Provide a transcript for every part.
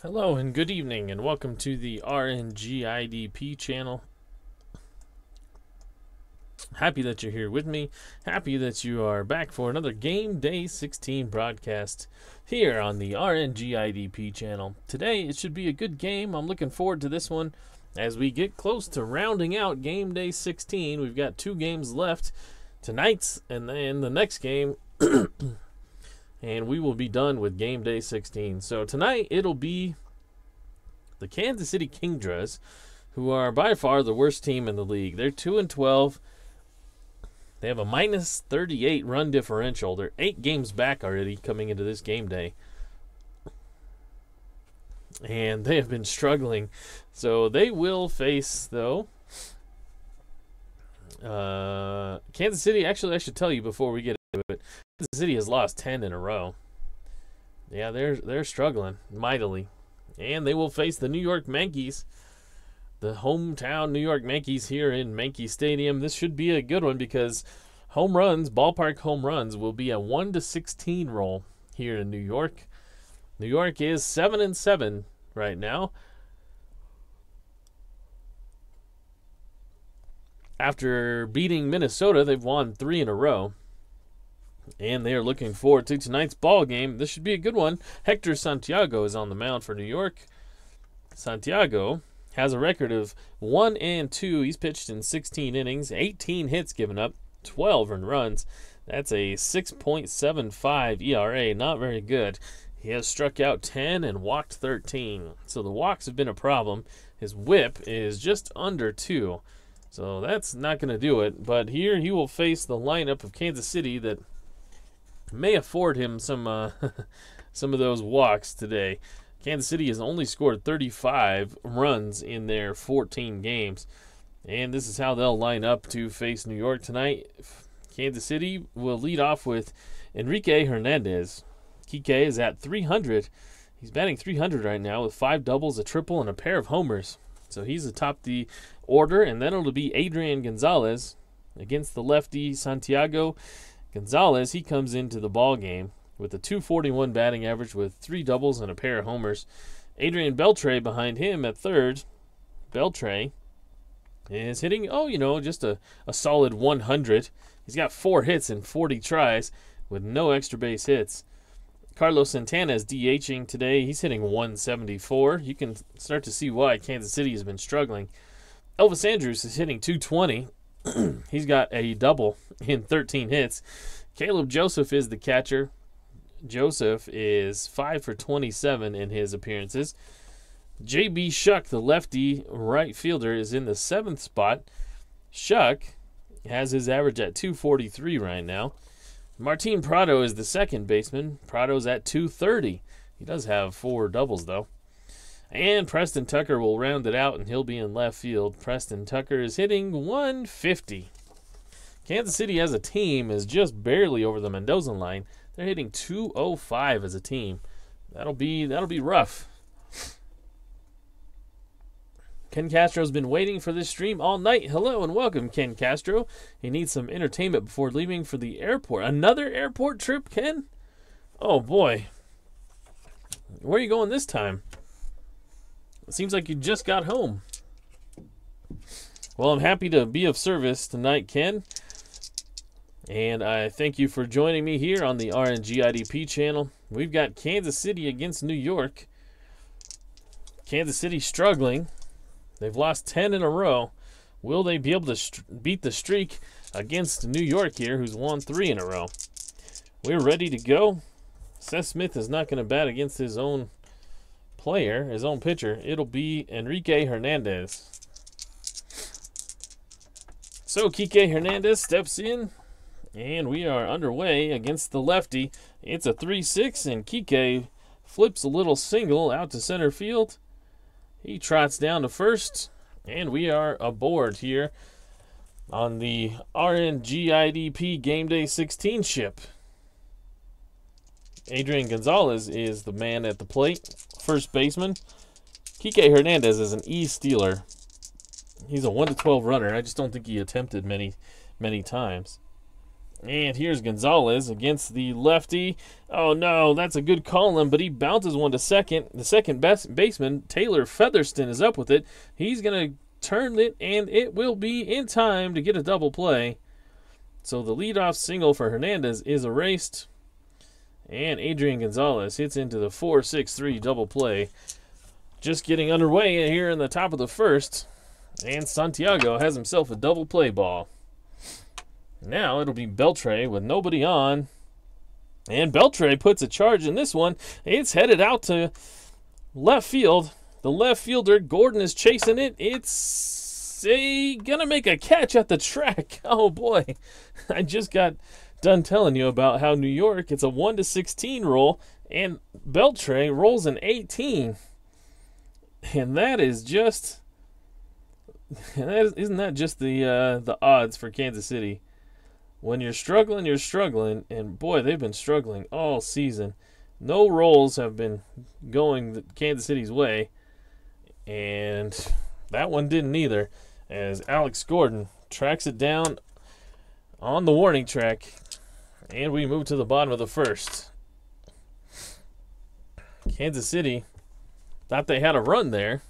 Hello and good evening and welcome to the RNGIDP channel. Happy that you're here with me. Happy that you are back for another Game Day 16 broadcast here on the RNGIDP channel. Today it should be a good game. I'm looking forward to this one as we get close to rounding out Game Day 16. We've got 2 games left, tonight's and then the next game. And we will be done with Game Day 16. So tonight it'll be the Kansas City Kingdras, who are by far the worst team in the league. They're 2-12. They have a minus 38 run differential. They're 8 games back already coming into this game day. And they have been struggling. So they will face, though, Kansas City. Actually, I should tell you before we get into it, Kansas City has lost 10 in a row. Yeah, they're struggling mightily. And they will face the New York Yankees, the hometown New York Yankees here in Yankee Stadium. This should be a good one because home runs, ballpark home runs, will be a 1-16 roll here in New York. New York is 7-7 right now. After beating Minnesota, they've won 3 in a row. And they are looking forward to tonight's ball game. This should be a good one. Hector Santiago is on the mound for New York. Santiago has a record of 1-2. He's pitched in 16 innings, 18 hits given up, 12 earned runs. That's a 6.75 ERA. Not very good. He has struck out 10 and walked 13. So the walks have been a problem. His whip is just under 2. So that's not going to do it. But here he will face the lineup of Kansas City that may afford him some of those walks today. Kansas City has only scored 35 runs in their 14 games. And this is how they'll line up to face New York tonight. Kansas City will lead off with Enrique Hernandez. Kike is at 300. He's batting 300 right now with 5 doubles, a triple, and a pair of homers. So he's atop the order. And then it'll be Adrian Gonzalez against the lefty Santiago. Gonzalez, he comes into the ball game with a 241 batting average with 3 doubles and a pair of homers. Adrian Beltre behind him at third. Beltre is hitting, just a solid 100. He's got 4 hits in 40 tries with no extra base hits. Carlos Santana is DHing today. He's hitting 174. You can start to see why Kansas City has been struggling. Elvis Andrus is hitting 220. He's got a double in 13 hits. Caleb Joseph is the catcher. Joseph is 5 for 27 in his appearances. J.B. Shuck, the lefty right fielder, is in the 7th spot. Shuck has his average at 243 right now. Martin Prado is the second baseman. Prado's at 230. He does have 4 doubles, though. And Preston Tucker will round it out, and he'll be in left field. Preston Tucker is hitting 150. Kansas City as a team is just barely over the Mendoza line. They're hitting 205 as a team. That'll be rough. Ken Castro's been waiting for this stream all night. Hello and welcome, Ken Castro. He needs some entertainment before leaving for the airport. Another airport trip, Ken? Oh, boy. Where are you going this time? It seems like you just got home. Well, I'm happy to be of service tonight, Ken. And I thank you for joining me here on the RNGIDP channel. We've got Kansas City against New York. Kansas City struggling. They've lost 10 in a row. Will they be able to beat the streak against New York here, who's won 3 in a row? We're ready to go. Seth Smith is not going to bat against his own player, his own pitcher. It'll be Enrique Hernandez. So Kike Hernandez steps in, and we are underway against the lefty. It's a 3-6, and Kike flips a little single out to center field. He trots down to first, and we are aboard here on the RNGIDP Game Day 16 ship. Adrian Gonzalez is the man at the plate, first baseman. Kike Hernandez is an E-stealer. He's a 1-12 runner. I just don't think he attempted many times. And here's Gonzalez against the lefty. Oh no, that's a good call-in, but he bounces one to second. The second best baseman, Taylor Featherston, is up with it. He's going to turn it, and it will be in time to get a double play. So the leadoff single for Hernandez is erased. And Adrian Gonzalez hits into the 4-6-3 double play. Just getting underway here in the top of the first. And Santiago has himself a double play ball. Now it'll be Beltre with nobody on. And Beltre puts a charge in this one. It's headed out to left field. The left fielder, Gordon, is chasing it. It's gonna make a catch at the track. Oh boy. I just got done telling you about how New York, it's a 1-16 roll, and Beltre rolls an 18. And that is just, isn't that just the odds for Kansas City? When you're struggling, you're struggling, and boy, they've been struggling all season. No rolls have been going Kansas City's way, and that one didn't either, as Alex Gordon tracks it down on the warning track, and we move to the bottom of the first. Kansas City thought they had a run there,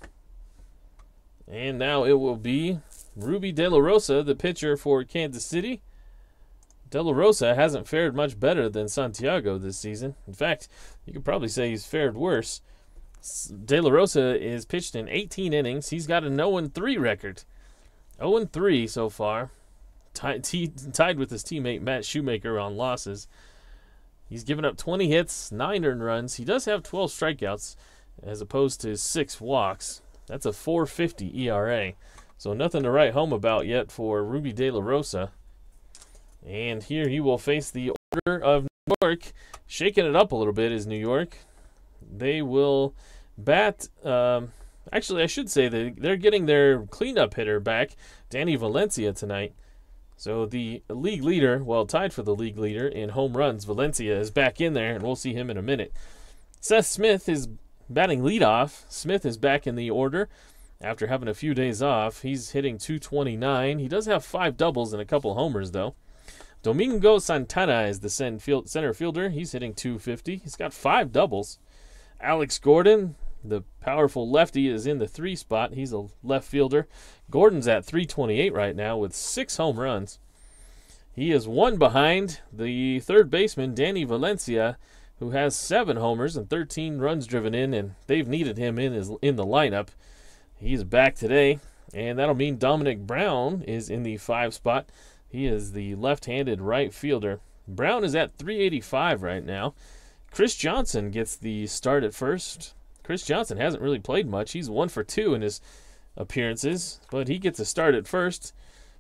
and now it will be Ruby De La Rosa, the pitcher for Kansas City. De La Rosa hasn't fared much better than Santiago this season. In fact, you could probably say he's fared worse. De La Rosa is pitched in 18 innings. He's got an 0-3 record. 0-3 so far. Tied with his teammate Matt Shoemaker on losses. He's given up 20 hits, 9 earned runs. He does have 12 strikeouts as opposed to 6 walks. That's a 4.50 ERA. So nothing to write home about yet for Ruby De La Rosa. And here he will face the Order of New York. Shaking it up a little bit is New York. They will bat. Actually, I should say that they're getting their cleanup hitter back, Danny Valencia, tonight. So the league leader, well, tied for the league leader in home runs, Valencia is back in there, and we'll see him in a minute. Seth Smith is batting leadoff. Smith is back in the order after having a few days off. He's hitting .229. He does have 5 doubles and a couple homers, though. Domingo Santana is the center fielder. He's hitting .250. He's got 5 doubles. Alex Gordon, the powerful lefty, is in the 3 spot. He's a left fielder. Gordon's at .328 right now with 6 home runs. He is 1 behind the third baseman, Danny Valencia, who has 7 homers and 13 runs driven in, and they've needed him in the lineup. He's back today, and that'll mean Dominic Brown is in the 5 spot. He is the left-handed right fielder. Brown is at .385 right now. Chris Johnson gets the start at first. Chris Johnson hasn't really played much. He's 1 for 2 in his appearances, but he gets a start at first.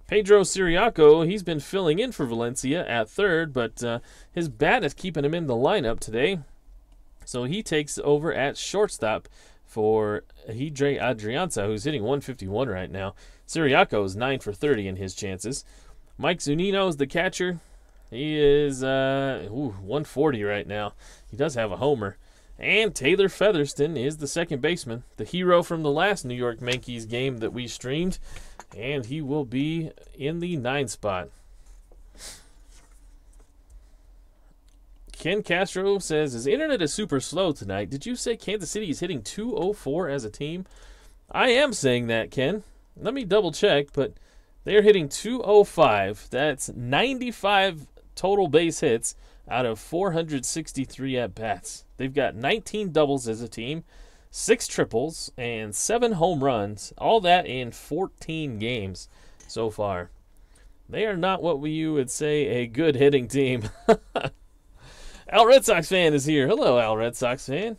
Pedro Siriaco, he's been filling in for Valencia at third, but his bat is keeping him in the lineup today. So he takes over at shortstop for Hidre Adrianza, who's hitting .151 right now. Siriaco is 9 for 30 in his chances. Mike Zunino is the catcher. He is 140 right now. He does have a homer. And Taylor Featherston is the second baseman, the hero from the last New York Yankees game that we streamed. And he will be in the 9 spot. Ken Castro says, his internet is super slow tonight. Did you say Kansas City is hitting .204 as a team? I am saying that, Ken. Let me double check, but they're hitting .205. That's 95 total base hits out of 463 at-bats. They've got 19 doubles as a team, 6 triples, and 7 home runs. All that in 14 games so far. They are not what you would say a good hitting team. Al Red Sox fan is here. Hello, Al Red Sox fan.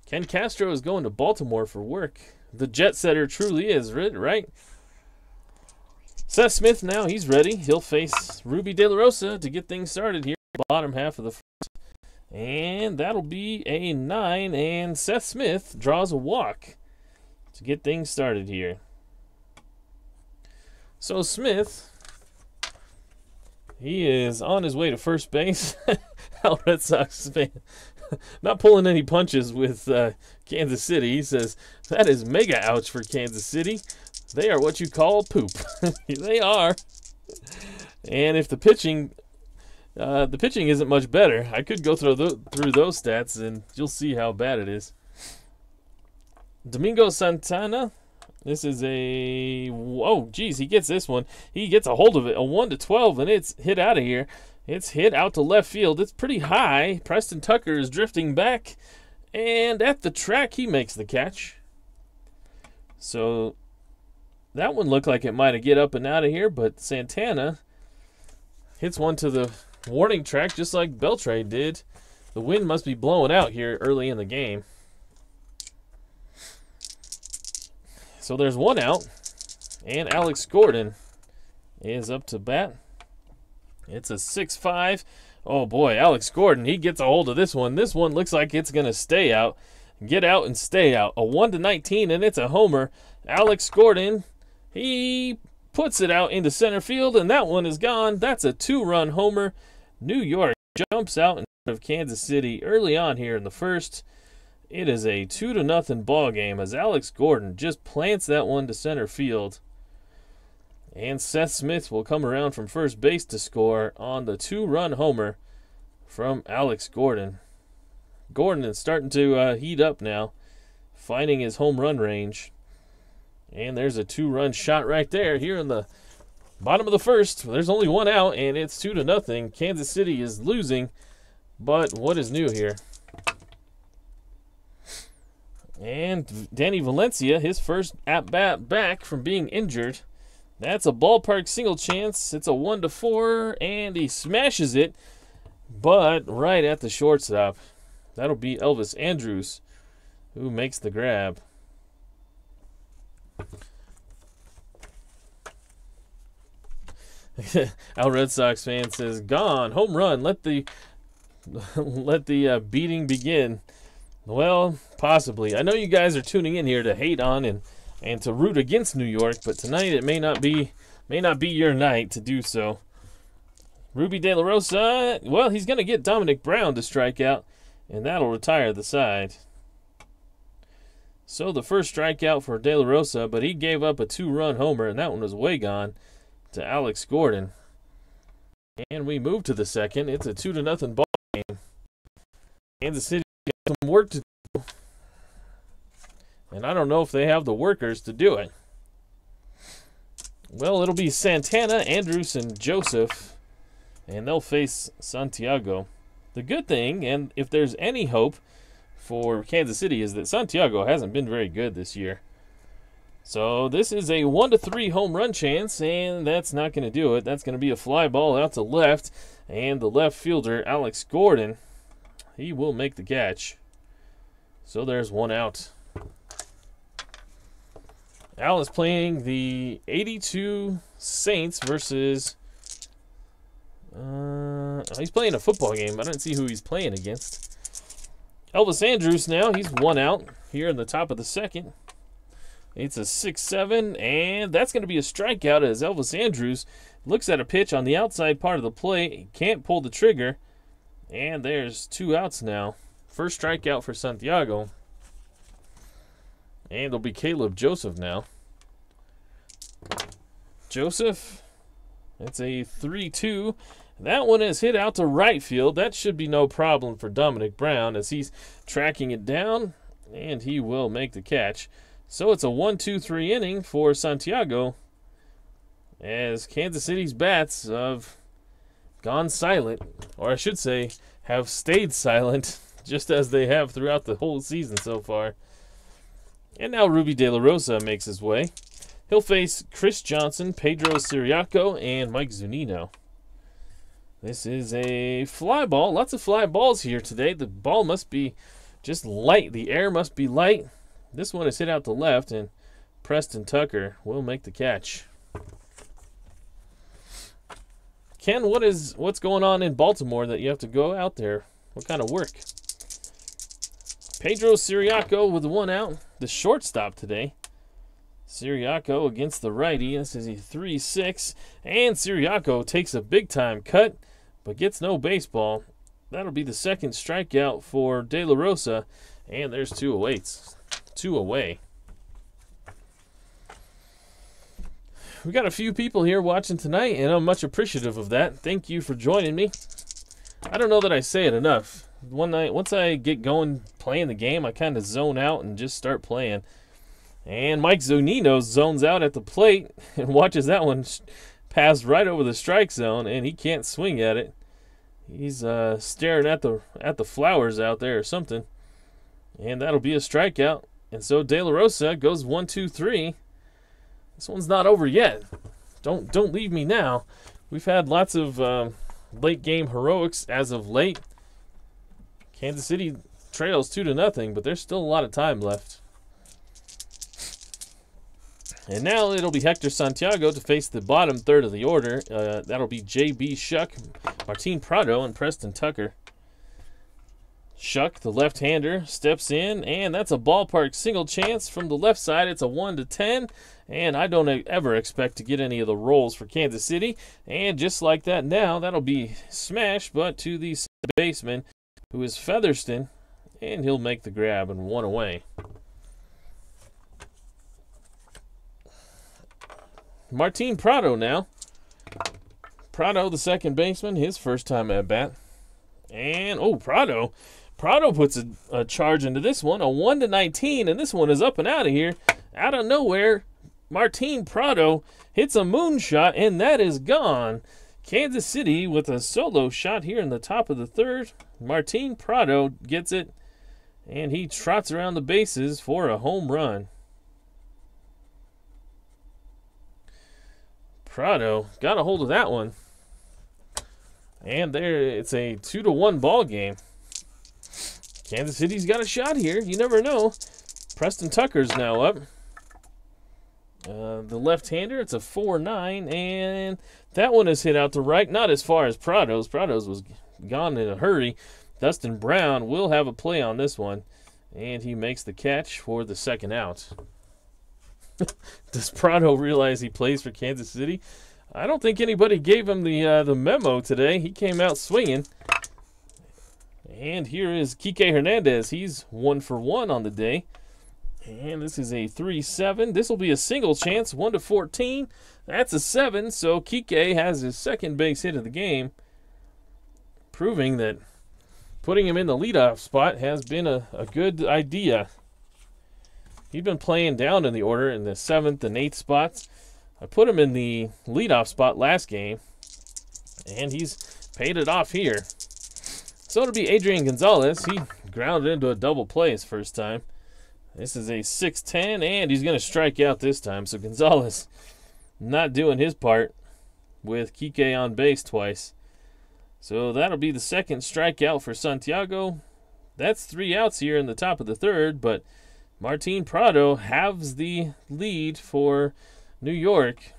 Ken Castro is going to Baltimore for work. The jet setter truly is, right? Seth Smith now, he's ready. He'll face Ruby De La Rosa to get things started here. Bottom half of the first. And that'll be a 9. And Seth Smith draws a walk to get things started here. So Smith, he is on his way to first base. Al Red Sox fan. Not pulling any punches with Kansas City. He says, that is mega ouch for Kansas City. They are what you call poop. They are. And if the pitching The pitching isn't much better. I could go through those stats, and you'll see how bad it is. Domingo Santana. This is a... Oh, geez, he gets this one. He gets a hold of it. A 1-12, and it's hit out of here. It's hit out to left field. It's pretty high. Preston Tucker is drifting back. And at the track, he makes the catch. So that one looked like it might have get up and out of here, but Santana hits one to the warning track just like Beltre did. The wind must be blowing out here early in the game. So there's one out, and Alex Gordon is up to bat. It's a 6-5. Oh boy, Alex Gordon, he gets a hold of this one. This one looks like it's going to stay out. Get out and stay out. A 1-19, and it's a homer. Alex Gordon, he puts it out into center field, and that one is gone. That's a 2-run homer. New York jumps out in front of Kansas City early on here in the first. It is a 2-0 ball game as Alex Gordon just plants that one to center field. And Seth Smith will come around from first base to score on the 2-run homer from Alex Gordon. Gordon is starting to heat up now, finding his home run range. And there's a 2-run shot right there here in the bottom of the first. There's only one out, and it's 2-0. Kansas City is losing, but what is new here? And Danny Valencia, his first at-bat back from being injured. That's a ballpark single chance. It's a 1-4, and he smashes it, but right at the shortstop. That'll be Elvis Andrus who makes the grab. Our Red Sox fan says, "Gone, home run. Let the beating begin." Well, possibly. I know you guys are tuning in here to hate on and to root against New York, but tonight it may not be your night to do so. Ruby De La Rosa, well, he's going to get Dominic Brown to strike out, and that'll retire the side. So the first strikeout for De La Rosa, but he gave up a 2-run homer, and that one was way gone to Alex Gordon. And we move to the second. It's a 2-0 ball game. Kansas City got some work to do, and I don't know if they have the workers to do it. Well, it'll be Santana, Andrus, and Joseph, and they'll face Santiago. The good thing, and if there's any hope for Kansas City, is that Santiago hasn't been very good this year. So this is a 1-3 home run chance, and that's not going to do it. That's going to be a fly ball out to left, and the left fielder, Alex Gordon, he will make the catch. So there's one out. Al is playing the 82 Saints versus... he's playing a football game. I don't see who he's playing against. Elvis Andrus now. He's one out here in the top of the second. It's a 6-7, and that's going to be a strikeout as Elvis Andrus looks at a pitch on the outside part of the plate. He can't pull the trigger, and there's 2 outs now. First strikeout for Santiago. And it'll be Caleb Joseph now. Joseph, it's a 3-2. That one is hit out to right field. That should be no problem for Dominic Brown as he's tracking it down, and he will make the catch. So it's a 1-2-3 inning for Santiago as Kansas City's bats have gone silent, or I should say have stayed silent, just as they have throughout the whole season so far. And now Ruby De La Rosa makes his way. He'll face Chris Johnson, Pedro Siriaco, and Mike Zunino. This is a fly ball. Lots of fly balls here today. The ball must be just light. The air must be light. This one is hit out to left, and Preston Tucker will make the catch. Ken, what's going on in Baltimore that you have to go out there? What kind of work? Pedro Siriaco with the one out. The shortstop today. Siriaco against the righty. This is a 3-6. And Siriaco takes a big-time cut, but gets no baseball. That'll be the second strikeout for De La Rosa. And there's 2 awaits. 2 away. We got a few people here watching tonight, and I'm much appreciative of that. Thank you for joining me. I don't know that I say it enough. Once I get going playing the game, I kind of zone out and just start playing. And Mike Zunino zones out at the plate and watches that one pass right over the strike zone, and he can't swing at it. He's staring at the flowers out there or something. And that'll be a strikeout. And so De La Rosa goes 1-2-3. This one's not over yet. Don't leave me now. We've had lots of late game heroics as of late. Kansas City trails 2-0, but there's still a lot of time left. And now it'll be Hector Santiago to face the bottom third of the order. That'll be J.B. Shuck, Martin Prado, and Preston Tucker. Shuck, the left-hander, steps in, and that's a ballpark single chance from the left side. It's a 1-10, and I don't ever expect to get any of the rolls for Kansas City. And just like that now, that'll be smash, but to the baseman, who is Featherston, and he'll make the grab and one away. Martin Prado now. Prado, the second baseman, his first time at bat. And, Prado puts a charge into this one, a 1-19, and this one is up and out of here. Out of nowhere, Martin Prado hits a moonshot, and that is gone. Kansas City with a solo shot here in the top of the third. Martin Prado gets it, and he trots around the bases for a home run. Prado got a hold of that one. And there, it's a 2-1 ball game. Kansas City's got a shot here. You never know. Preston Tucker's now up. The left-hander, it's a 4-9, and that one is hit out to right. Not as far as Prado's. Prado's was gone in a hurry. Dustin Brown will have a play on this one, and he makes the catch for the second out. Does Prado realize he plays for Kansas City? I don't think anybody gave him the memo today. He came out swinging. And here is Kike Hernandez. He's 1-for-1 on the day. And this is a 3-7. This will be a single chance, 1-14. That's a 7, so Kike has his second base hit of the game, proving that putting him in the leadoff spot has been a good idea. He'd been playing down in the order in the 7th and 8th spots. I put him in the leadoff spot last game, and he's paid it off here. So it'll be Adrian Gonzalez. He grounded into a double play his first time. This is a 6-10, and he's going to strike out this time. So Gonzalez not doing his part with Kike on base twice. So that'll be the second strikeout for Santiago. That's 3 outs here in the top of the third, but Martin Prado halves the lead for New York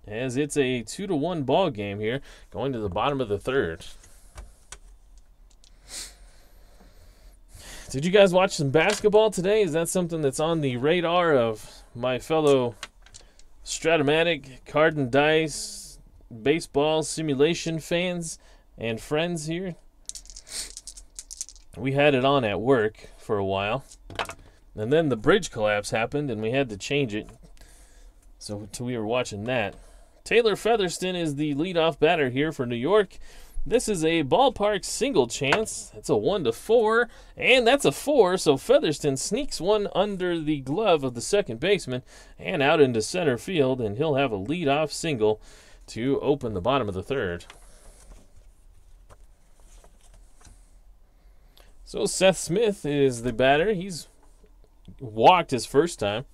as it's a 2-1 ball game here going to the bottom of the third. Did you guys watch some basketball today? Is that something that's on the radar of my fellow Strat-O-Matic, card and dice, baseball simulation fans and friends here? We had it on at work for a while, and then the bridge collapse happened and we had to change it. So we were watching that. Taylor Featherston is the leadoff batter here for New York. This is a ballpark single chance. It's a 1-4, and that's a 4, so Featherston sneaks one under the glove of the second baseman and out into center field, and he'll have a leadoff single to open the bottom of the third. So Seth Smith is the batter. He's walked his first time.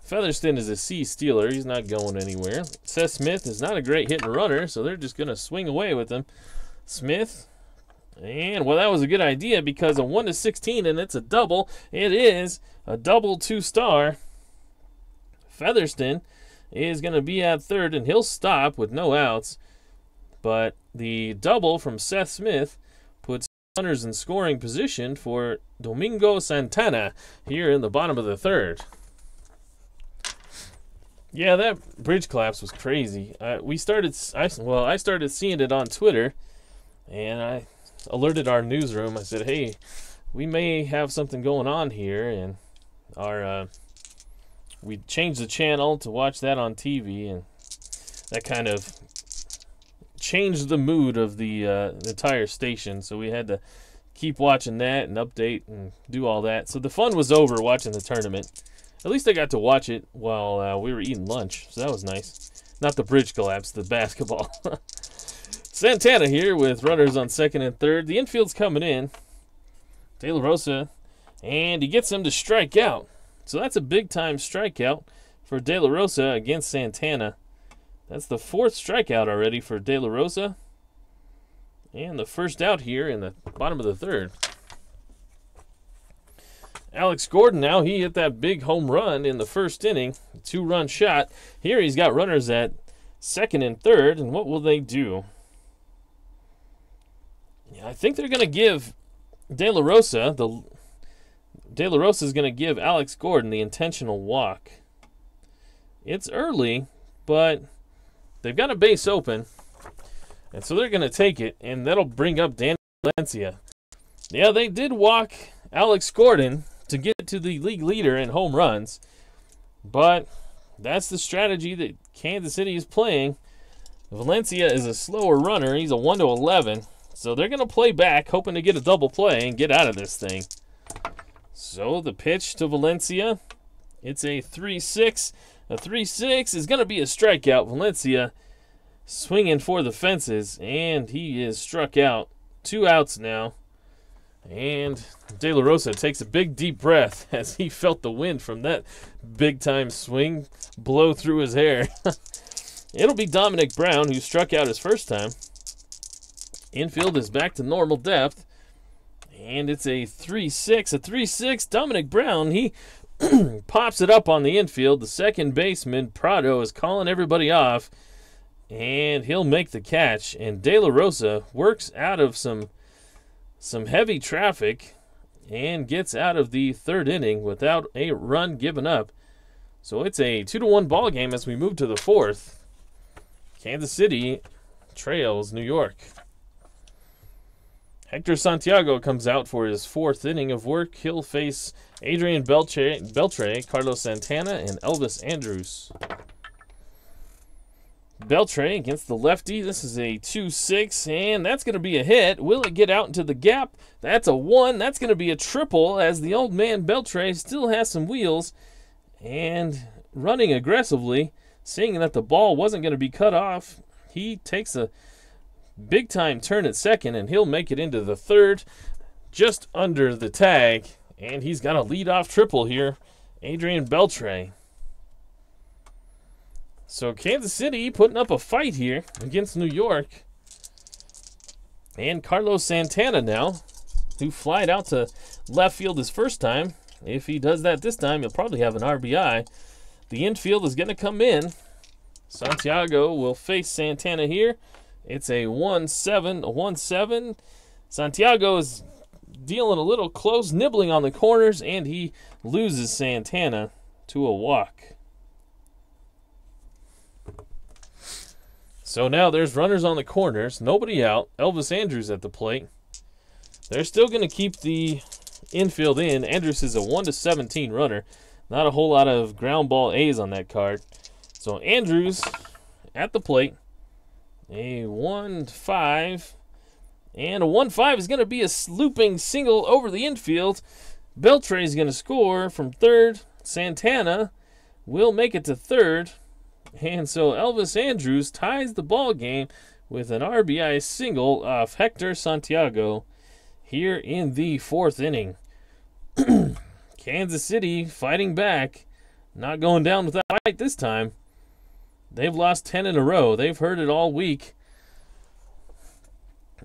Featherston is a C stealer. He's not going anywhere. Seth Smith is not a great hit and runner, so they're just going to swing away with him. Smith, and well, that was a good idea because a 1-16, and it's a double. It is a double 2-star. Featherston is going to be at third, and he'll stop with no outs. But the double from Seth Smith puts runners in scoring position for Domingo Santana here in the bottom of the third. Yeah, that bridge collapse was crazy. I started seeing it on Twitter, and I alerted our newsroom. I said, "Hey, we may have something going on here," and we changed the channel to watch that on TV, and that kind of changed the mood of the entire station. So we had to keep watching that and update and do all that. So the fun was over watching the tournament. At least I got to watch it while we were eating lunch, so that was nice. Not the bridge collapse, the basketball. Santana here with runners on second and third. The infield's coming in. De La Rosa, and he gets him to strike out. So that's a big-time strikeout for De La Rosa against Santana. That's the 4th strikeout already for De La Rosa. And the first out here in the bottom of the 3rd. Alex Gordon now, he hit that big home run in the 1st inning. 2-run shot. Here he's got runners at second and third, and what will they do? Yeah, I think they're going to give De La Rosa, De La Rosa is going to give Alex Gordon the intentional walk. It's early, but they've got a base open, and so they're going to take it, and that'll bring up Danny Valencia. Yeah, they did walk Alex Gordon to get to the league leader in home runs, but that's the strategy that Kansas City is playing. Valencia is a slower runner. He's a 1-11, so they're going to play back, hoping to get a double play and get out of this thing. So the pitch to Valencia, it's a 3-6. A 3-6 is going to be a strikeout. Valencia swinging for the fences, and he is struck out. 2 outs now. And De La Rosa takes a big deep breath as he felt the wind from that big-time swing blow through his hair. It'll be Dominic Brown, who struck out his first time. Infield is back to normal depth. And it's a 3-6. A 3-6. Dominic Brown, he pops it up on the infield. The second baseman, Prado, is calling everybody off. And he'll make the catch. And De La Rosa works out of some heavy traffic and gets out of the 3rd inning without a run given up. So it's a 2-1 ball game as we move to the 4th. Kansas City trails New York. Hector Santiago comes out for his 4th inning of work. He'll face Adrian Beltre, Carlos Santana, and Elvis Andrus. Beltre against the lefty. This is a 2-6, and that's going to be a hit. Will it get out into the gap? That's a 1. That's going to be a triple as the old man Beltre still has some wheels and running aggressively, seeing that the ball wasn't going to be cut off. He takes a big-time turn at second, and he'll make it into the 3rd, just under the tag, and he's got a leadoff triple here, Adrian Beltre. So Kansas City putting up a fight here against New York. And Carlos Santana now, who flied out to left field his first time. If he does that this time, he'll probably have an RBI. The infield is going to come in. Santiago will face Santana here. It's a 1-7, a 1-7. Santiago is dealing a little close, nibbling on the corners, and he loses Santana to a walk. So now there's runners on the corners, nobody out. Elvis Andrus at the plate. They're still going to keep the infield in. Andrus is a 1-17 runner. Not a whole lot of ground ball A's on that card. So Andrus at the plate. A 1-5. And a 1-5 is going to be a looping single over the infield. Beltre is going to score from 3rd. Santana will make it to 3rd. And so Elvis Andrus ties the ball game with an RBI single off Hector Santiago here in the 4th inning. Kansas City fighting back, not going down without a fight this time. They've lost 10 in a row. They've heard it all week.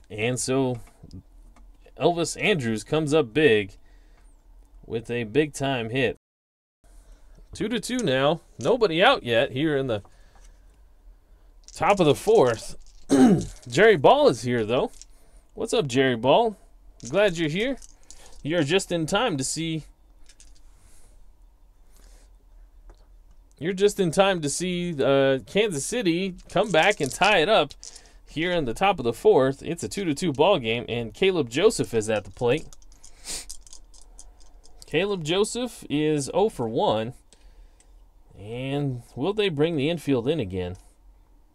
And so Elvis Andrus comes up big with a big-time hit. 2-2 now. Nobody out yet here in the top of the 4th. Jerry Ball is here, though. What's up, Jerry Ball? Glad you're here. You're just in time to see... Kansas City come back and tie it up here in the top of the 4th. It's a 2-2 ball game, and Caleb Joseph is at the plate. Caleb Joseph is 0 for 1. And will they bring the infield in again?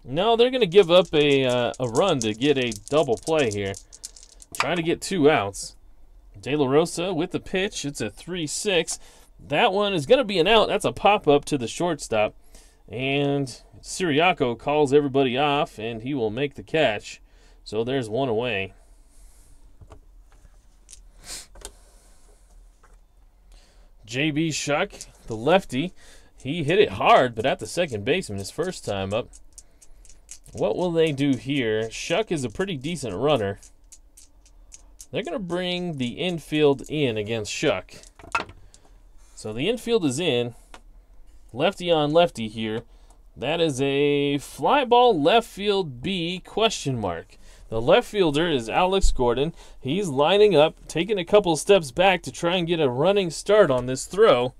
No, they're going to give up a run to get a double play here. Trying to get 2 outs. De La Rosa with the pitch. It's a 3-6. That one is going to be an out. That's a pop-up to the shortstop. And Siriaco calls everybody off, and he will make the catch. So there's 1 away. J.B. Shuck, the lefty, he hit it hard, but at the second baseman his first time up. What will they do here? Shuck is a pretty decent runner. They're going to bring the infield in against Shuck. So the infield is in. Lefty on lefty here. That is a fly ball left field B ? The left fielder is Alex Gordon. He's lining up, taking a couple steps back to try and get a running start on this throw.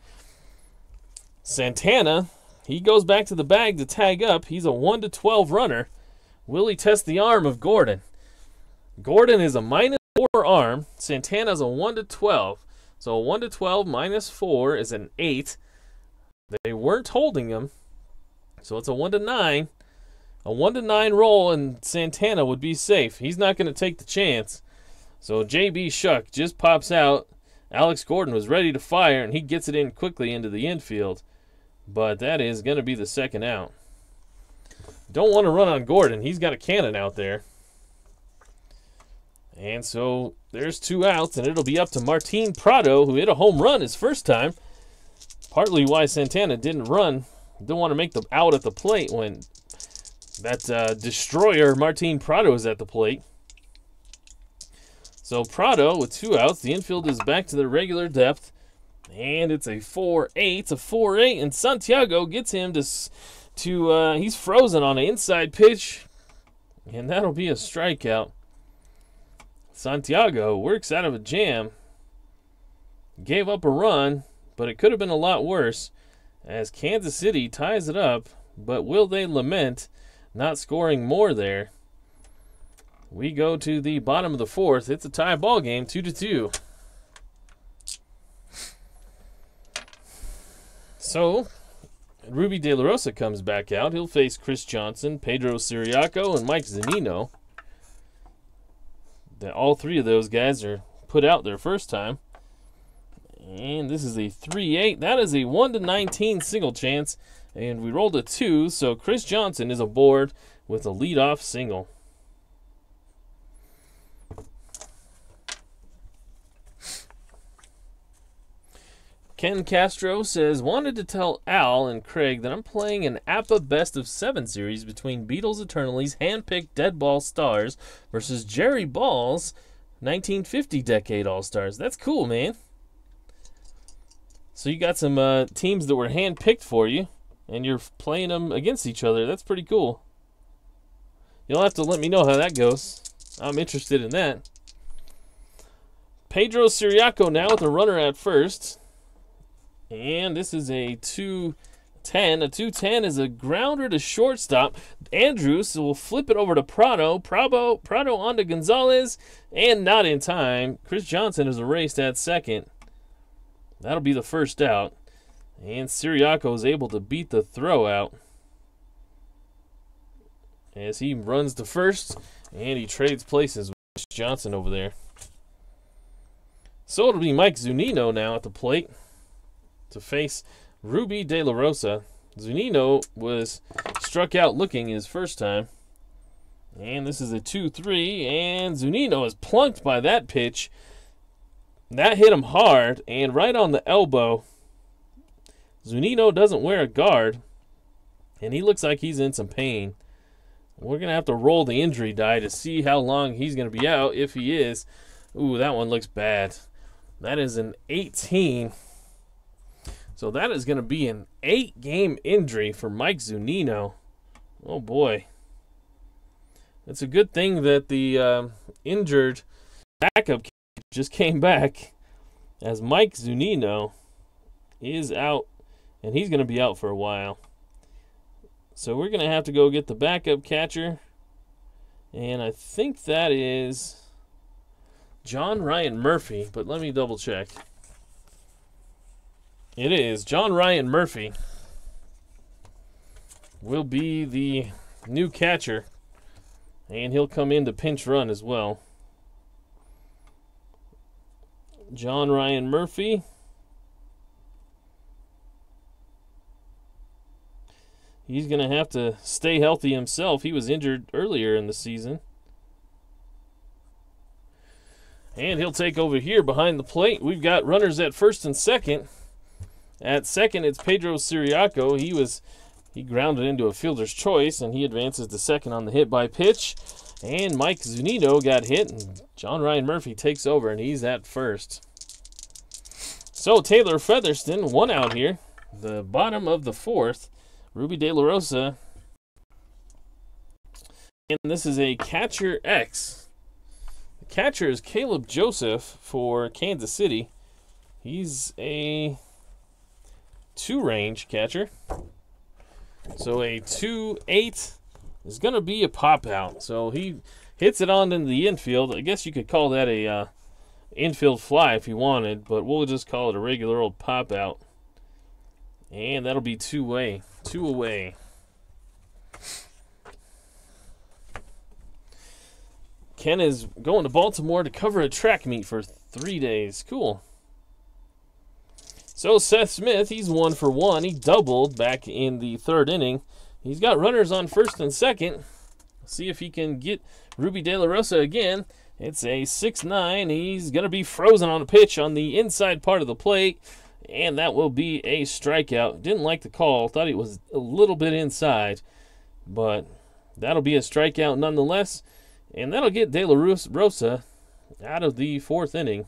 Santana, he goes back to the bag to tag up. He's a 1-12 runner. Will he test the arm of Gordon? Gordon is a -4 arm. Santana's a 1-12. So a 1-12 -4 is an 8. They weren't holding him. So it's a 1-9. A 1-9 roll, and Santana would be safe. He's not going to take the chance. So J.B. Shuck just pops out. Alex Gordon was ready to fire, and he gets it in quickly into the infield. But that is going to be the second out. Don't want to run on Gordon. He's got a cannon out there. And so there's 2 outs, and it'll be up to Martin Prado, who hit a home run his first time. Partly why Santana didn't run. Don't want to make the out at the plate when that destroyer Martin Prado is at the plate. So Prado with 2 outs. The infield is back to their regular depth. And it's a 4-8. It's a 4-8. And Santiago gets him to he's frozen on an inside pitch. And that'll be a strikeout. Santiago works out of a jam. Gave up a run, but it could have been a lot worse as Kansas City ties it up. But will they lament not scoring more there? We go to the bottom of the 4th. It's a tie ball game, 2-2. So, Ruby De La Rosa comes back out. He'll face Chris Johnson, Pedro Siriaco, and Mike Zunino. All 3 of those guys are put out their first time. And this is a 3-8. That is a 1-19 single chance. And we rolled a 2, so Chris Johnson is aboard with a leadoff single. Ken Castro says, wanted to tell Al and Craig that I'm playing an APA Best of 7 series between Beatles Eternally's handpicked Dead Ball Stars versus Jerry Ball's 1950 Decade All-Stars. That's cool, man. So you got some teams that were handpicked for you, and you're playing them against each other. That's pretty cool. You'll have to let me know how that goes. I'm interested in that. Pedro Siriaco now with a runner at first. And this is a 2-10. A 2-10 is a grounder to shortstop. Andrews will flip it over to Prado. Prado onto Gonzalez. And not in time. Chris Johnson is erased at second. That'll be the first out. And Siriaco is able to beat the throw out as he runs to first. And he trades places with Chris Johnson over there. So it'll be Mike Zunino now at the plate to face Ruby De La Rosa. Zunino was struck out looking his first time. And this is a 2-3, and Zunino is plunked by that pitch. That hit him hard, and right on the elbow. Zunino doesn't wear a guard, and he looks like he's in some pain. We're going to have to roll the injury die to see how long he's going to be out, if he is. Ooh, that one looks bad. That is an 18. So that is going to be an 8-game injury for Mike Zunino. Oh, boy. It's a good thing that the injured backup just came back, as Mike Zunino is out, and he's going to be out for a while. So we're going to have to go get the backup catcher, and I think that is John Ryan Murphy, but let me double check. It is John Ryan Murphy will be the new catcher, and he'll come in to pinch run as well. John Ryan Murphy. He's going to have to stay healthy himself. He was injured earlier in the season. And he'll take over here behind the plate. We've got runners at first and second. At second, it's Pedro Siriaco. He grounded into a fielder's choice, and he advances to second on the hit by pitch. And Mike Zunino got hit, and John Ryan Murphy takes over, and he's at first. So Taylor Featherston, one out here. The bottom of the fourth. Ruby De La Rosa. And this is a catcher X. The catcher is Caleb Joseph for Kansas City. He's a 2-range catcher. So a 2-8 is going to be a pop out. So he hits it on into the infield. I guess you could call that a infield fly if you wanted, but we'll just call it a regular old pop out. And that'll be 2 away. Ken is going to Baltimore to cover a track meet for 3 days. Cool. So Seth Smith, he's 1 for 1. He doubled back in the third inning. He's got runners on first and second. See if he can get Ruby De La Rosa again. It's a 6-9. He's going to be frozen on a pitch on the inside part of the plate. And that will be a strikeout. Didn't like the call. Thought it was a little bit inside. But that'll be a strikeout nonetheless. And that'll get De La Rosa out of the fourth inning.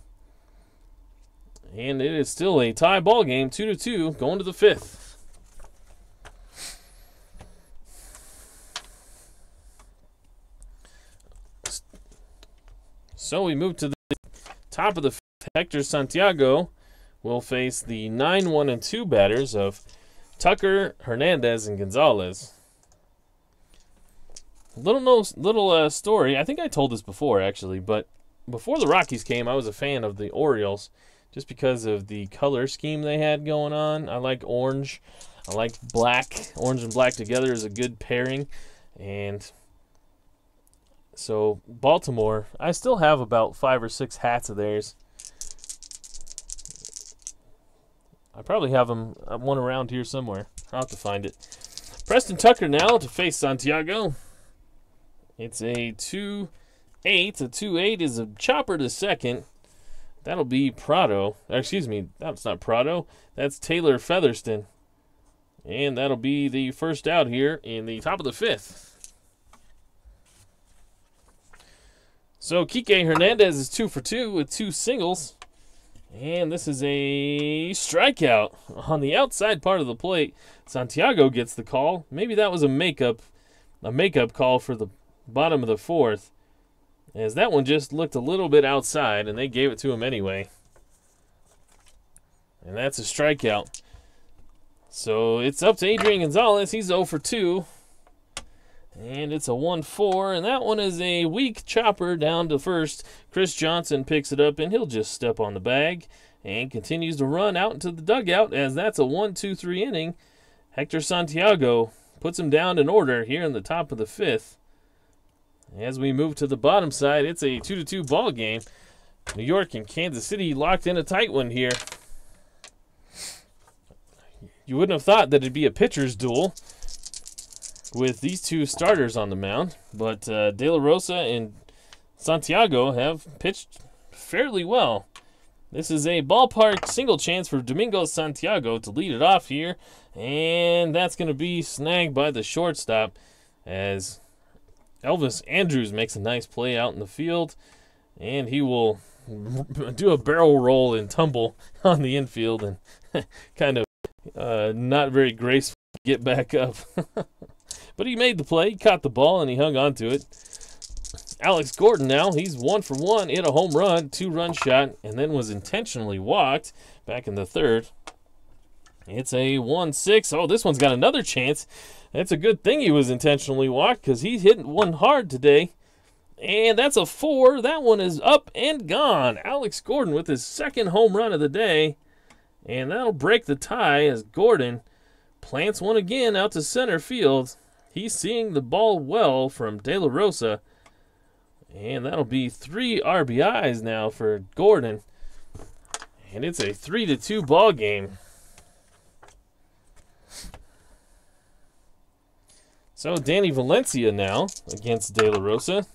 And it is still a tie ball game, 2-2, going to the fifth. So we move to the top of the fifth. Hector Santiago will face the 9-1-2 batters of Tucker, Hernandez, and Gonzalez. Little story. I think I told this before, actually, but before the Rockies came, I was a fan of the Orioles just because of the color scheme they had going on. I like orange. I like black. Orange and black together is a good pairing. And so Baltimore, I still have about 5 or 6 hats of theirs. I probably have one around here somewhere. I'll have to find it. Preston Tucker now to face Santiago. It's a 2-8. A 2-8 is a chopper to second. That'll be Prado. Excuse me, that's not Prado. That's Taylor Featherston. And that'll be the first out here in the top of the fifth. So Kike Hernandez is 2 for 2 with 2 singles. And this is a strikeout on the outside part of the plate. Santiago gets the call. Maybe that was a makeup call for the bottom of the fourth, as that one just looked a little bit outside, and they gave it to him anyway. And that's a strikeout. So it's up to Adrian Gonzalez. He's 0 for 2. And it's a 1-4, and that one is a weak chopper down to first. Chris Johnson picks it up, and he'll just step on the bag and continues to run out into the dugout, as that's a 1-2-3 inning. Hector Santiago puts him down in order here in the top of the fifth. As we move to the bottom side, it's a 2-2 ball game. New York and Kansas City locked in a tight one here. You wouldn't have thought that it'd be a pitcher's duel with these two starters on the mound, but De La Rosa and Santiago have pitched fairly well. This is a ballpark single chance for Domingo Santiago to lead it off here, and that's going to be snagged by the shortstop as Elvis Andrews makes a nice play out in the field, and he will do a barrel roll and tumble on the infield and kind of not very graceful get back up. But he made the play, he caught the ball, and he hung on to it. Alex Gordon now, he's 1 for 1, hit a home run, 2-run shot, and then was intentionally walked back in the third. It's a 1-6. Oh, this one's got another chance. That's a good thing he was intentionally walked, because he's hitting one hard today. And that's a 4. That one is up and gone. Alex Gordon with his second home run of the day. And that'll break the tie as Gordon plants one again out to center field. He's seeing the ball well from De La Rosa. And that'll be 3 RBIs now for Gordon. And it's a 3-2 ball game. So Danny Valencia now against De La Rosa.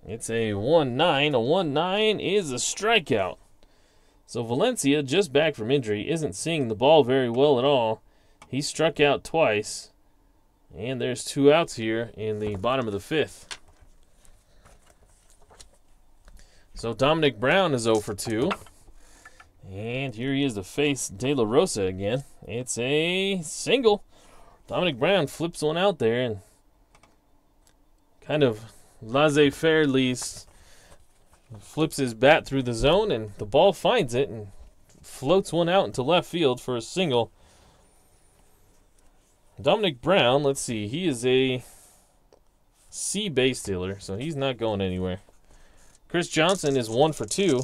It's a 1-9. A 1-9 is a strikeout. So Valencia, just back from injury, isn't seeing the ball very well at all. He struck out twice. And there's 2 outs here in the bottom of the 5th. So Dominic Brown is 0 for 2. And here he is to face De La Rosa again. It's a single. Dominic Brown flips one out there and kind of laissez-faire flips his bat through the zone, and the ball finds it and floats one out into left field for a single. Dominic Brown, let's see, he is a C base stealer, so he's not going anywhere. Chris Johnson is 1 for 2.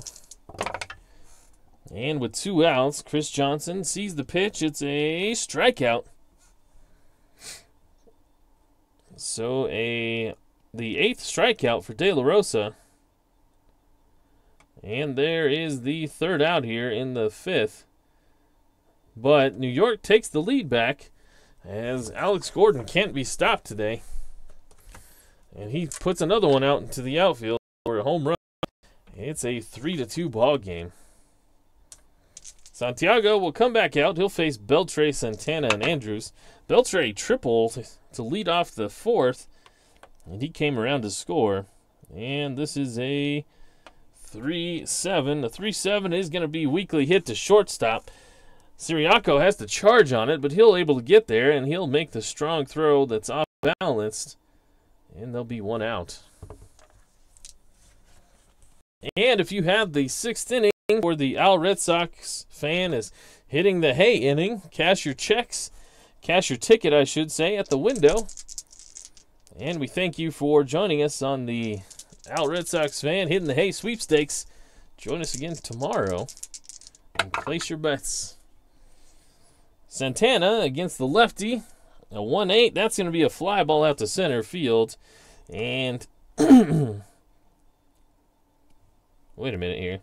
And with 2 outs, Chris Johnson sees the pitch. It's a strikeout. So the 8th strikeout for De La Rosa. And there is the 3rd out here in the 5th. But New York takes the lead back as Alex Gordon can't be stopped today. And he puts another one out into the outfield for a home run. It's a 3-2 ball game. Santiago will come back out. He'll face Beltre, Santana, and Andrews. Beltre triple to lead off the 4th, and he came around to score. And this is a 3-7. The 3-7 is going to be weakly hit to shortstop. Siriaco has to charge on it, but he'll able to get there, and he'll make the strong throw that's off balanced, and there'll be 1 out. And if you have the 6th inning for the Al Red Sox fan is hitting the hay inning, cash your ticket, I should say, at the window. And we thank you for joining us on the Al Red Sox fan hitting the hay sweepstakes. Join us again tomorrow and place your bets. Santana against the lefty, a 1-8. That's going to be a fly ball out to center field. And wait a minute here.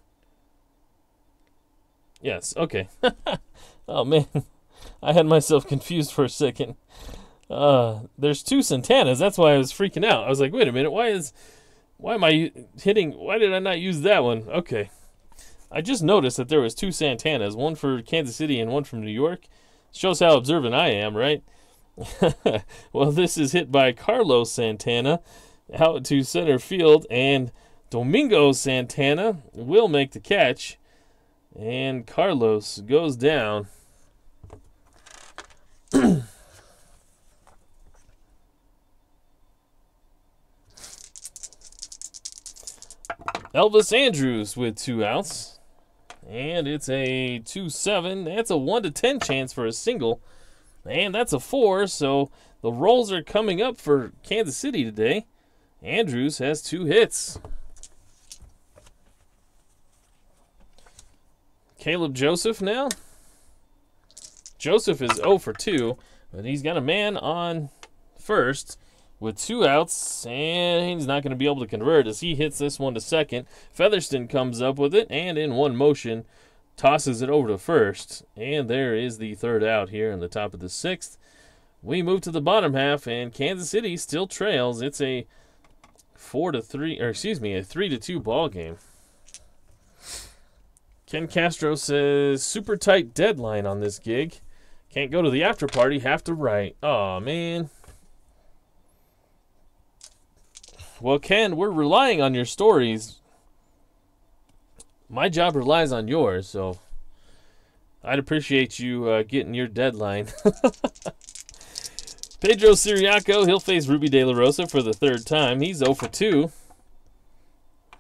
Yes, okay. Oh, man. I had myself confused for a second. There's 2 Santanas. That's why I was freaking out. I was like, wait a minute. Why am I hitting? Why did I not use that one? Okay. I just noticed that there was 2 Santanas. One for Kansas City and one from New York. Shows how observant I am, right? Well, this is hit by Carlos Santana out to center field, and Domingo Santana will make the catch, and Carlos goes down. Elvis Andrews with 2 outs, and it's a 2-7. That's a 1-10 chance for a single, and that's a 4, so the rolls are coming up for Kansas City today. Andrews has 2 hits. Caleb Joseph now. Joseph is 0 for 2, but he's got a man on first with 2 outs, and he's not going to be able to convert as he hits this one to second. Featherston comes up with it, and in one motion tosses it over to first. And there is the 3rd out here in the top of the 6th. We move to the bottom half, and Kansas City still trails. It's a 3-2 ball game. Ken Castro says, super tight deadline on this gig. Can't go to the after party, have to write. Aw, man. Well, Ken, we're relying on your stories. My job relies on yours, so I'd appreciate you getting your deadline. Pedro Siriaco, he'll face Ruby De La Rosa for the 3rd time. He's 0 for 2.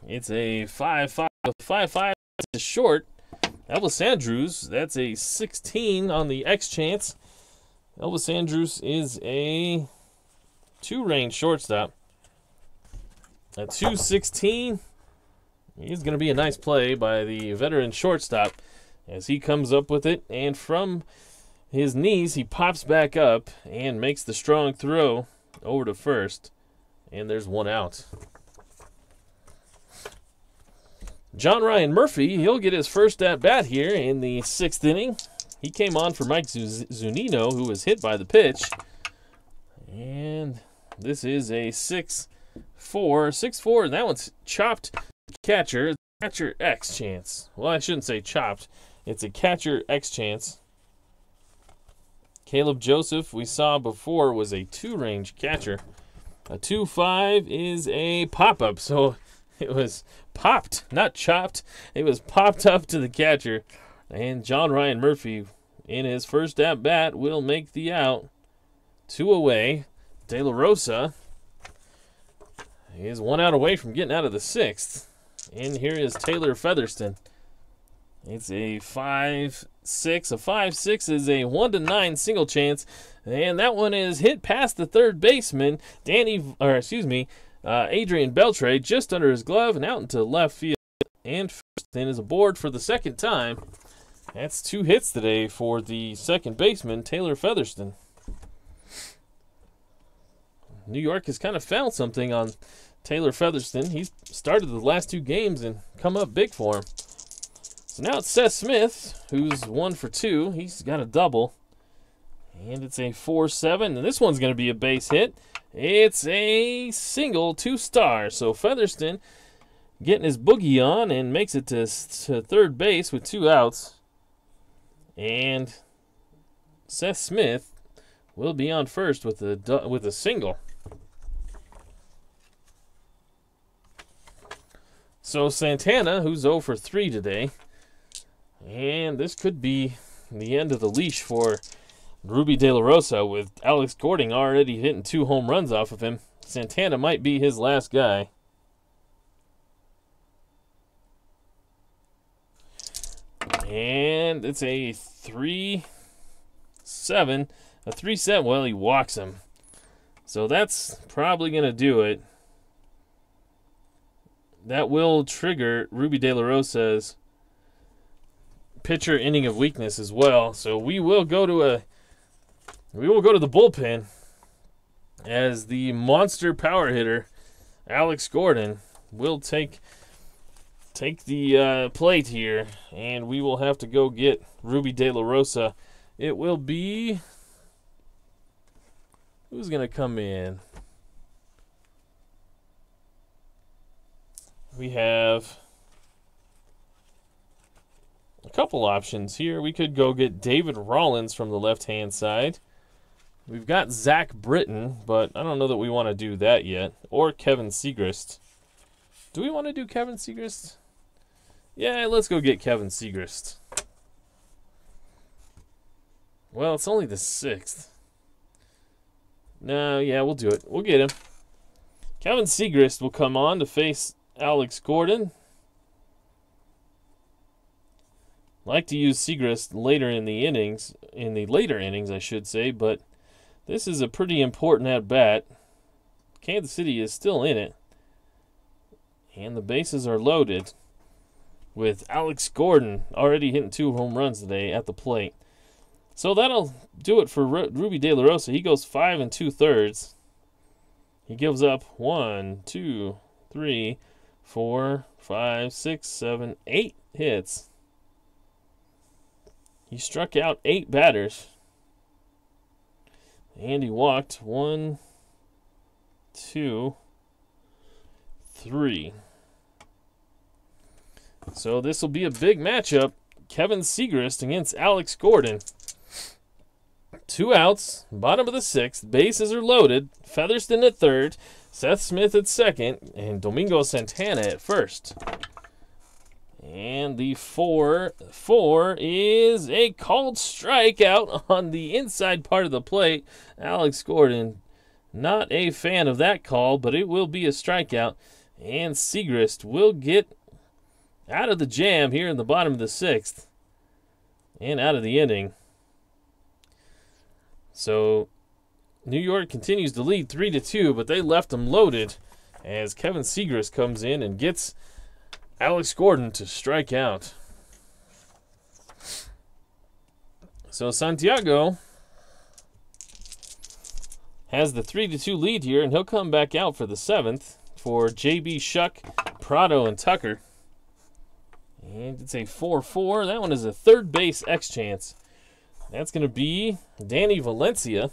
It's a 5-5 short. Elvis Andrews, that's a 16 on the X chance. Elvis Andrews is a 2-range shortstop. At 216, he's going to be a nice play by the veteran shortstop as he comes up with it. And from his knees, he pops back up and makes the strong throw over to first. And there's one out. John Ryan Murphy, he'll get his first at-bat here in the 6th inning. He came on for Mike Zunino, who was hit by the pitch. And this is a 6-4, and that one's chopped catcher. Catcher X chance. Well, I shouldn't say chopped. It's a catcher X chance. Caleb Joseph, we saw before, was a 2-range catcher. A 2-5 is a pop-up, so it was popped, not chopped. It was popped up to the catcher. And John Ryan Murphy, in his first at-bat, will make the out. 2 away. De La Rosa is 1 out away from getting out of the 6th. And here is Taylor Featherston. It's a 5-6. A 5-6 is a 1-9 single chance. And that one is hit past the third baseman, Adrian Beltre, just under his glove and out into left field. And Featherston is aboard for the 2nd time. That's 2 hits today for the second baseman, Taylor Featherston. New York has kind of found something on Taylor Featherston. He's started the last 2 games and come up big for him. So now it's Seth Smith, who's 1 for 2. He's got a double. And it's a 4-7, and this one's going to be a base hit. It's a single, 2 stars. So Featherston getting his boogie on and makes it to third base with 2 outs. And Seth Smith will be on first with a single. So Santana, who's 0 for 3 today, and this could be the end of the leash for Ruby De La Rosa with Alex Gordon already hitting 2 home runs off of him. Santana might be his last guy. And it's a 3-7. A 3-7. Well, he walks him. So that's probably going to do it. That will trigger Ruby De La Rosa's pitcher inning of weakness as well. So we will go to the bullpen as the monster power hitter Alex Gordon will take the plate here, and we will have to go get Ruby De La Rosa. It will be, who's going to come in? We have a couple options here. We could go get David Rollins from the left-hand side. We've got Zach Britton, but I don't know that we want to do that yet. Or Kevin Segrist. Do we want to do Kevin Segrist? Yeah, let's go get Kevin Segrist. Well, it's only the 6th. No, yeah, we'll do it. We'll get him. Kevin Segrist will come on to face Alex Gordon. Like to use Segrist later in the innings, I should say, but this is a pretty important at-bat. Kansas City is still in it, and the bases are loaded with Alex Gordon already hitting 2 home runs today at the plate. So that'll do it for Ruby De La Rosa. He goes 5 2/3. He gives up 1, 2, 3, 4, 5, 6, 7, 8 hits. He struck out 8 batters. And he walked 1, 2, 3. So this will be a big matchup. Kevin Segrist against Alex Gordon. 2 outs, bottom of the 6th. Bases are loaded. Featherston at third, Seth Smith at second, and Domingo Santana at first. And the 4-4 is a called strikeout on the inside part of the plate. Alex Gordon, not a fan of that call, but it will be a strikeout. And Segrist will get out of the jam here in the bottom of the 6th and out of the inning. So New York continues to lead 3-2, but they left them loaded as Kevin Segrist comes in and gets Alex Gordon to strike out. So Santiago has the 3-2 lead here, and he'll come back out for the 7th for JB, Shuck, Prado, and Tucker. And it's a 4-4. That one is a third base X chance. That's going to be Danny Valencia.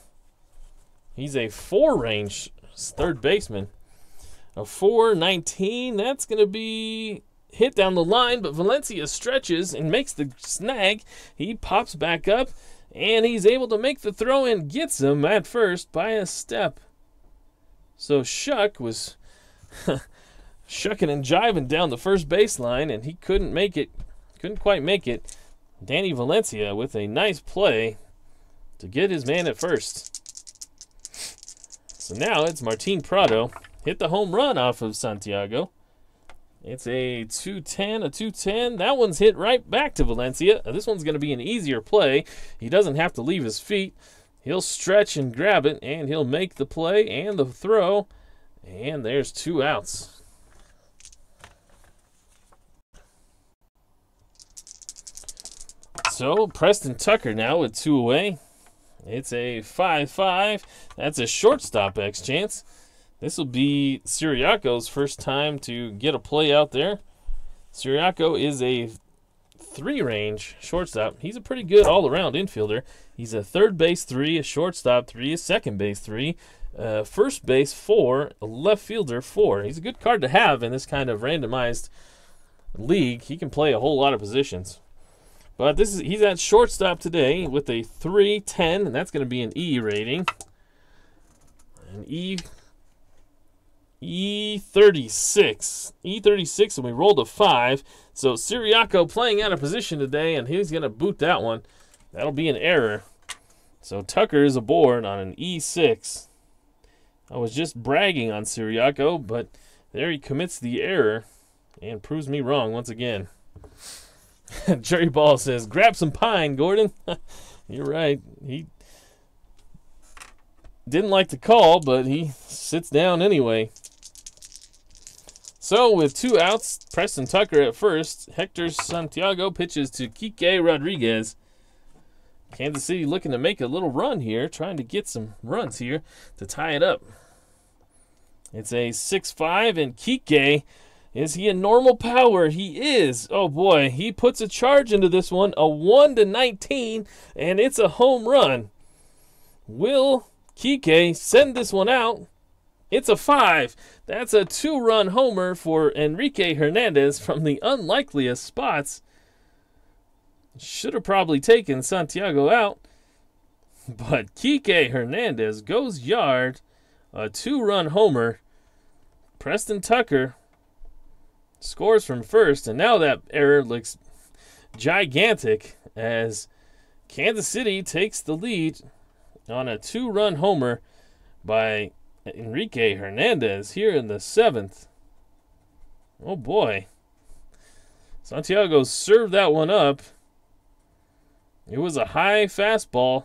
He's a 4-range third baseman. A 4-19. That's going to be hit down the line, but Valencia stretches and makes the snag. He pops back up, and he's able to make the throw and gets him at first by a step. So Shuck was shucking and jiving down the first baseline, and he couldn't make it. Couldn't quite make it. Danny Valencia with a nice play to get his man at first. So now it's Martin Prado. Hit the home run off of Santiago. It's a 2-10, a 2-10. That one's hit right back to Valencia. This one's going to be an easier play. He doesn't have to leave his feet. He'll stretch and grab it, and he'll make the play and the throw. And there's 2 outs. So Preston Tucker now with 2 away. It's a 5-5. That's a shortstop X chance. This will be Siriaco's first time to get a play out there. Siriaco is a 3-range shortstop. He's a pretty good all-around infielder. He's a third base 3, a shortstop 3, a second base 3, first base 4, a left fielder 4. He's a good card to have in this kind of randomized league. He can play a whole lot of positions. But he's at shortstop today with a 3-10, and that's going to be an E rating. An E36. E36, and we rolled a 5. So Siriaco playing out of position today, and he's going to boot that one. That'll be an error. So Tucker is aboard on an E6. I was just bragging on Siriaco, but there he commits the error and proves me wrong once again. Jerry Ball says, grab some pine, Gordon. You're right. He didn't like the call, but he sits down anyway. So with 2 outs, Preston Tucker at first. Hector Santiago pitches to Kike Rodriguez. Kansas City looking to make a little run here, trying to get some runs here to tie it up. It's a 6-5, and Kike, is he a normal power? He is. Oh boy, he puts a charge into this one, a 1-19, and it's a home run. Will Kike send this one out? It's a 5. That's a 2-run homer for Enrique Hernandez from the unlikeliest spots. Should have probably taken Santiago out, but Kike Hernandez goes yard, a 2-run homer. Preston Tucker scores from first, and now that error looks gigantic as Kansas City takes the lead on a 2-run homer by Enrique Hernandez here in the 7th. Oh boy. Santiago served that one up. It was a high fastball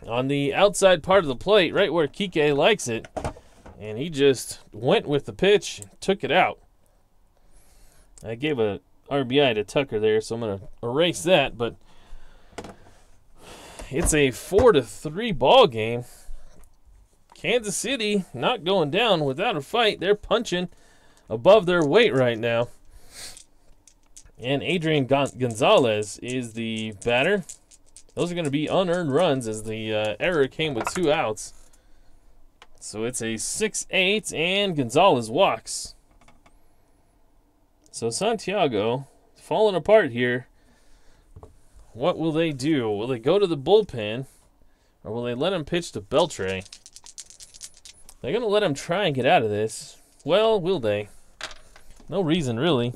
on the outside part of the plate, right where Kike likes it. And he just went with the pitch and took it out. I gave a RBI to Tucker there, so I'm going to erase that. But it's a 4-3 ball game. Kansas City not going down without a fight. They're punching above their weight right now. And Adrian Gonzalez is the batter. Those are going to be unearned runs as the error came with 2 outs. So it's a 6-8, and Gonzalez walks. So Santiago falling apart here. What will they do? Will they go to the bullpen, or will they let him pitch to Beltre? They're going to let him try and get out of this. Well, will they? No reason, really.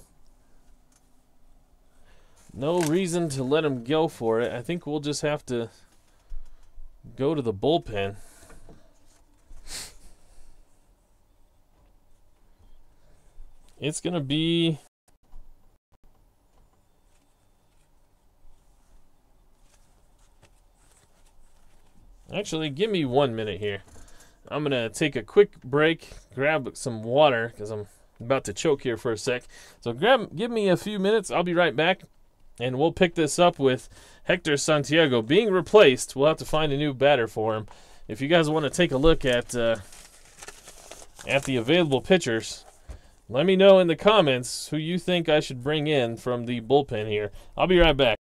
No reason to let him go for it. I think we'll just have to go to the bullpen. It's going to be... Actually, give me 1 minute here. I'm going to take a quick break, grab some water, because I'm about to choke here for a sec. So give me a few minutes. I'll be right back. And we'll pick this up with Hector Santiago being replaced. We'll have to find a new batter for him. If you guys want to take a look at the available pitchers, let me know in the comments who you think I should bring in from the bullpen here. I'll be right back.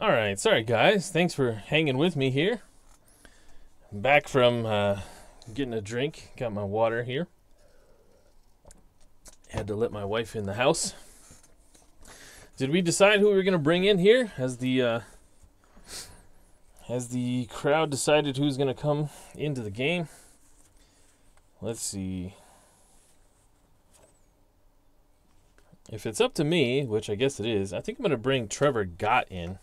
Alright, sorry guys. Thanks for hanging with me here. I'm back from getting a drink. Got my water here. Had to let my wife in the house. Did we decide who we were going to bring in here? Has the crowd decided who's going to come into the game? Let's see. If it's up to me, which I guess it is, I think I'm going to bring Trevor Gott in.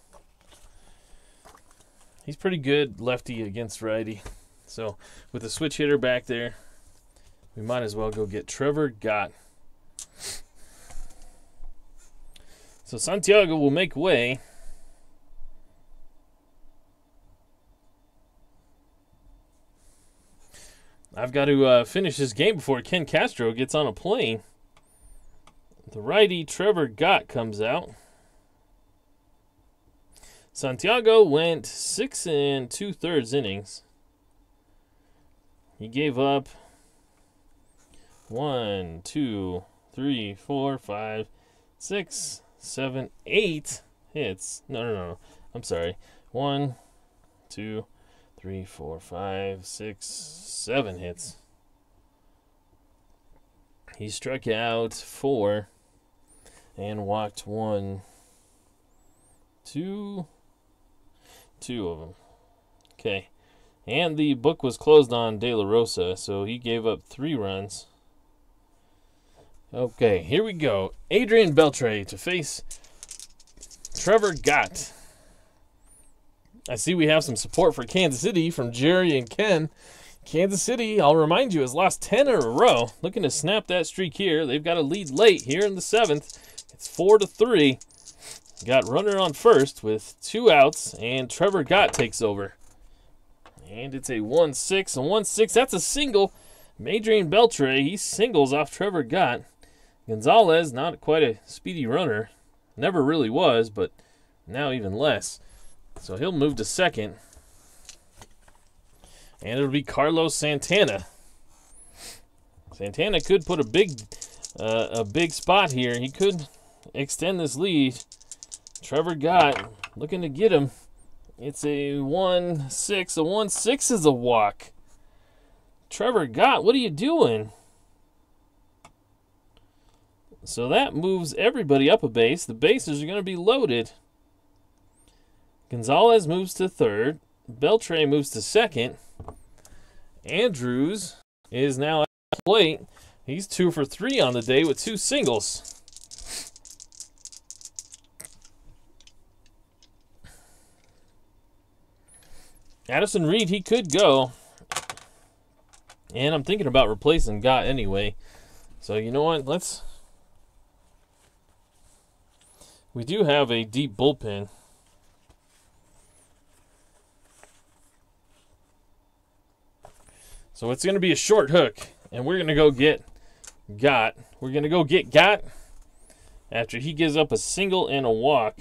He's pretty good lefty against righty. So with a switch hitter back there, we might as well go get Trevor Gott. So Santiago will make way. I've got to finish this game before Ken Castro gets on a plane. The righty Trevor Gott comes out. Santiago went 6 2/3 innings. He gave up 1, 2, 3, 4, 5, 6, 7, 8 hits. No. I'm sorry. 1, 2, 3, 4, 5, 6, 7 hits. He struck out 4 and walked 1, 2 of them. Okay. And the book was closed on De La Rosa, so he gave up 3 runs. Okay, here we go. Adrian Beltre to face Trevor Gott. I see we have some support for Kansas City from Jerry and Ken. Kansas City, I'll remind you, has lost 10 in a row. Looking to snap that streak here. They've got a lead late here in the 7th. It's 4-3. Got runner on first with 2 outs, and Trevor Gott takes over. And it's a 1-6, a 1-6. That's a single. Adrian Beltre, he singles off Trevor Gott. Gonzalez, not quite a speedy runner. Never really was, but now even less. So he'll move to second. And it'll be Carlos Santana. Santana could put a big spot here. He could extend this lead. Trevor Gott looking to get him. It's a 1-6. A 1-6 is a walk. Trevor Gott, what are you doing? So that moves everybody up a base. The bases are going to be loaded. Gonzalez moves to third. Beltre moves to second. Andrews is now at the plate. He's 2 for 3 on the day with 2 singles. Addison Reed, he could go. And I'm thinking about replacing Gott anyway. So you know what? We do have a deep bullpen. So it's going to be a short hook. And we're going to go get Gott. We're going to go get Gott after he gives up a single and a walk.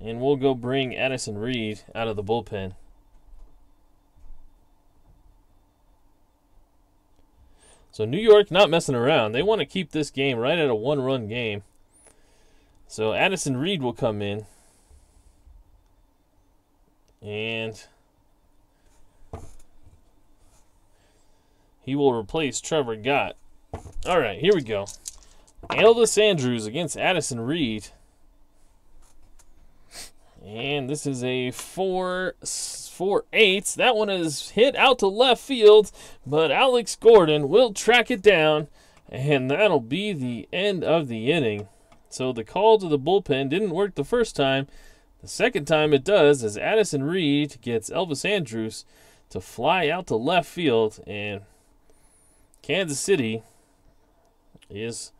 And we'll go bring Addison Reed out of the bullpen. So New York not messing around. They want to keep this game right at a 1-run game. So Addison Reed will come in. And he will replace Trevor Gott. All right, here we go. Elvis Andrews against Addison Reed. And this is a 4-8. That one is hit out to left field, but Alex Gordon will track it down, and that'll be the end of the inning. So the call to the bullpen didn't work the first time. The second time it does, as Addison Reed gets Elvis Andrews to fly out to left field, and Kansas City is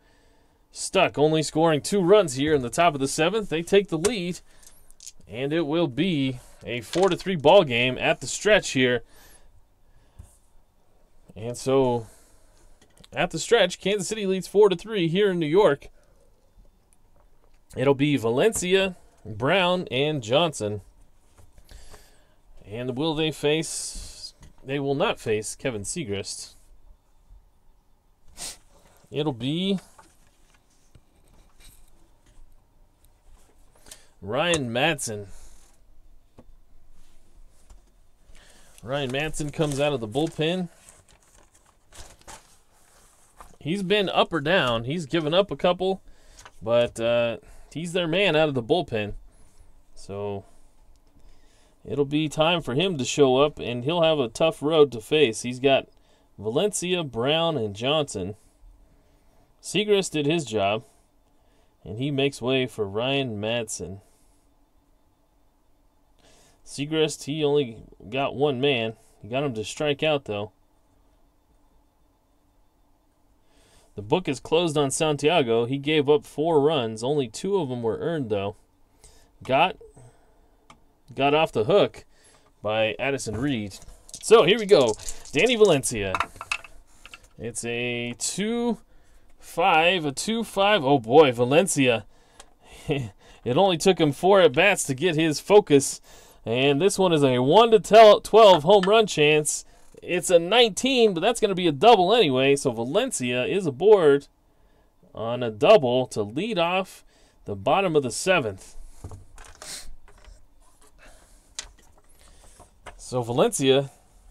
stuck, only scoring 2 runs here in the top of the 7th. They take the lead, and it will be a 4-3 ball game at the stretch here. And so at the stretch, Kansas City leads 4-3 here in New York. It'll be Valencia, Brown, and Johnson. And will they face? They will not face Kevin Segrist. It'll be Ryan Madsen. Ryan Madsen comes out of the bullpen. He's been up or down. He's given up a couple, but he's their man out of the bullpen. So it'll be time for him to show up, and he'll have a tough road to face. He's got Valencia, Brown, and Johnson. Segrist did his job, and he makes way for Ryan Madsen. Segrist, he only got one man. He got him to strike out, though. The book is closed on Santiago. He gave up 4 runs. Only 2 of them were earned, though. Got off the hook by Addison Reed. So here we go. Danny Valencia. It's a 2-5, a 2-5. Oh, boy, Valencia. It only took him 4 at-bats to get his focus. And this one is a 1-12 home run chance. It's a 19, but that's going to be a double anyway. So Valencia is aboard on a double to lead off the bottom of the 7th. So Valencia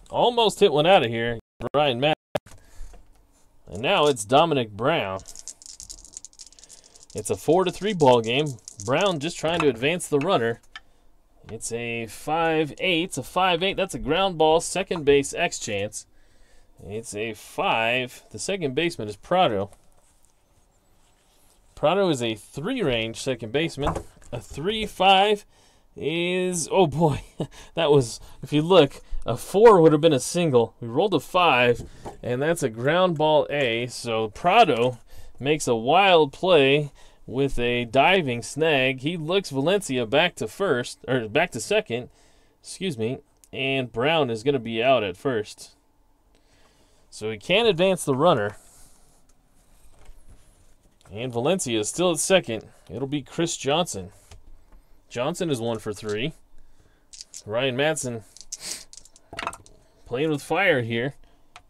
almost hit one out of here. Ryan Matt. And now it's Dominic Brown. It's a 4-3 ball game. Brown just trying to advance the runner. It's a 5-8. It's a 5-8. That's a ground ball, second base X chance. It's a 5. The second baseman is Prado. Prado is a 3-range second baseman. A 3-5 is, oh boy, that was, if you look, a 4 would have been a single. We rolled a 5, and that's a ground ball A. So Prado makes a wild play with a diving snag. He looks Valencia back to second, excuse me, and Brown is going to be out at first. So he can't advance the runner. And Valencia is still at second. It'll be Chris Johnson. Johnson is 1 for 3. Ryan Madsen playing with fire here.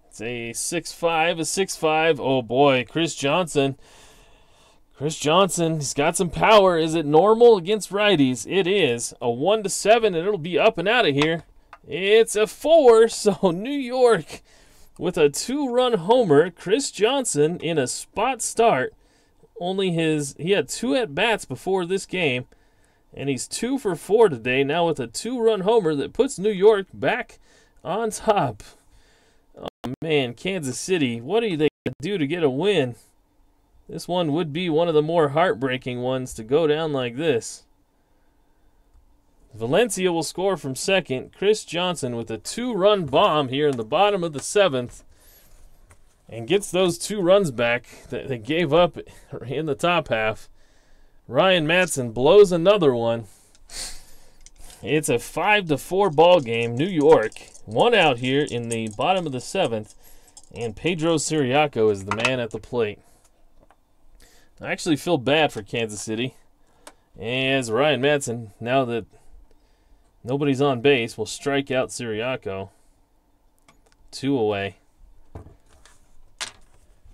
It's a 6-5, a 6-5. Oh boy, Chris Johnson. Chris Johnson, he's got some power. Is it normal against righties? It is. A 1-7, and it'll be up and out of here. It's a 4, so New York with a 2-run homer. Chris Johnson in a spot start. He had 2 at-bats before this game, and he's 2 for 4 today, now with a 2-run homer that puts New York back on top. Oh, man, Kansas City, what do they do to get a win? This one would be one of the more heartbreaking ones to go down like this. Valencia will score from second. Chris Johnson with a 2-run bomb here in the bottom of the 7th. And gets those 2 runs back that they gave up in the top half. Ryan Madsen blows another one. It's a 5-4 ball game. New York, 1 out here in the bottom of the 7th. And Pedro Siriaco is the man at the plate. I actually feel bad for Kansas City, as Ryan Madsen, now that nobody's on base, will strike out Siriaco. 2 away.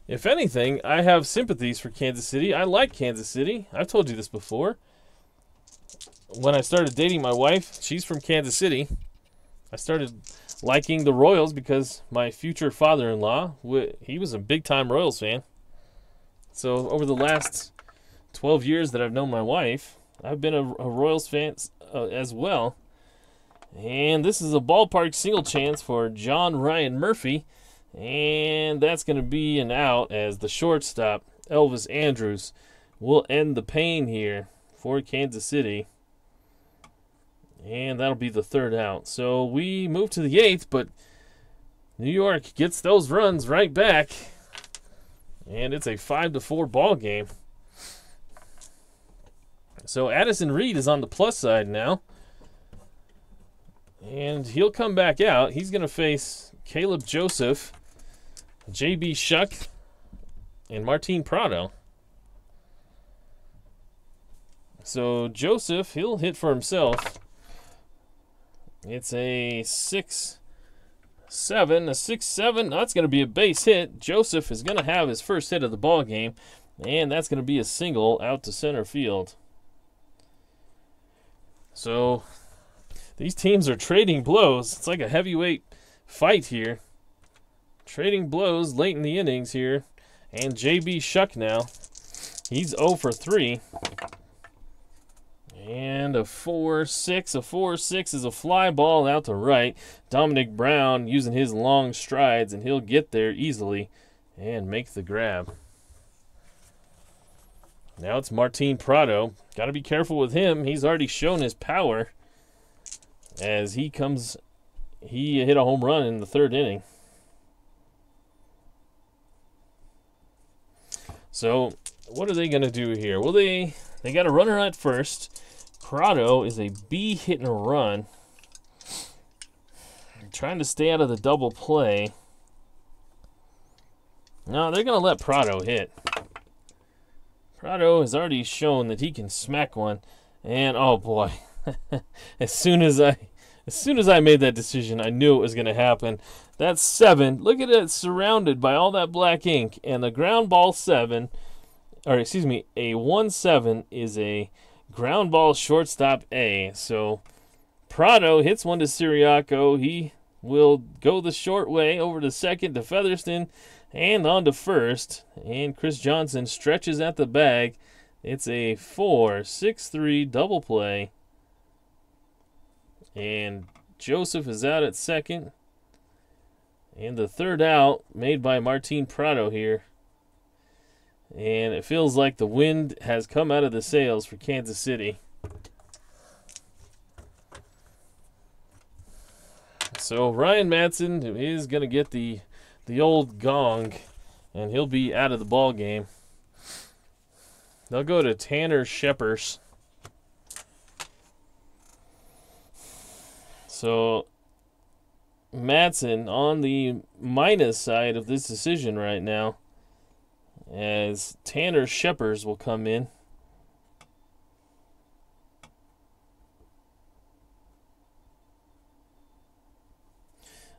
If anything, I have sympathies for Kansas City. I like Kansas City. I've told you this before. When I started dating my wife, she's from Kansas City. I started liking the Royals because my future father-in-law, he was a big-time Royals fan. So over the last 12 years that I've known my wife, I've been a Royals fan as well. And this is a ballpark single chance for John Ryan Murphy. And that's going to be an out as the shortstop, Elvis Andrus, will end the pain here for Kansas City. And that'll be the 3rd out. So we move to the 8th, but New York gets those runs right back. And it's a 5-4 ball game. So Addison Reed is on the plus side now. And he'll come back out. He's going to face Caleb Joseph, J.B. Shuck, and Martin Prado. So Joseph, he'll hit for himself. It's a 6-7, a 6-7. That's going to be a base hit. Joseph is going to have his first hit of the ball game, and that's going to be a single out to center field. So these teams are trading blows. It's like a heavyweight fight here. Trading blows late in the innings here. And J.B. Shuck now. He's 0 for 3. And a 4-6. A 4-6 is a fly ball out to right. Dominic Brown using his long strides, and he'll get there easily and make the grab. Now it's Martin Prado. Got to be careful with him. He's already shown his power as he hit a home run in the 3rd inning. So what are they going to do here? Well, they got a runner at first. Prado is a B hitting a run. They're trying to stay out of the double play. No, they're going to let Prado hit. Prado has already shown that he can smack one. And oh boy, as soon as I made that decision, I knew it was going to happen. That's 7. Look at it, surrounded by all that black ink. And the ground ball 7, or excuse me, a 1-7 is a ground ball shortstop A. So Prado hits one to Siriaco. He will go the short way over to second to Featherston and on to first. And Chris Johnson stretches at the bag. It's a 4-6-3 double play. And Joseph is out at second. And the 3rd out made by Martin Prado here. And it feels like the wind has come out of the sails for Kansas City. So Ryan Madsen is going to get the old gong, and he'll be out of the ball game. They'll go to Tanner Scheppers. So Madsen on the minus side of this decision right now, as Tanner Scheppers will come in.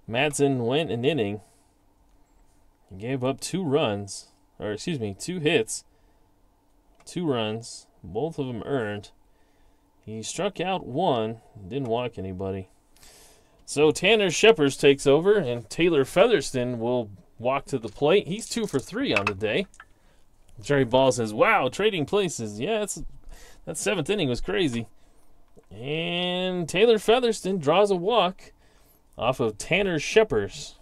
Madsen went an inning. He gave up 2 runs, or excuse me, 2 hits, 2 runs, both of them earned. He struck out 1, didn't walk anybody. So Tanner Scheppers takes over, and Taylor Featherston will walk to the plate. He's 2 for 3 on the day. Jerry Ball says, wow, trading places. Yeah, that 7th inning was crazy. And Taylor Featherston draws a walk off of Tanner Scheppers.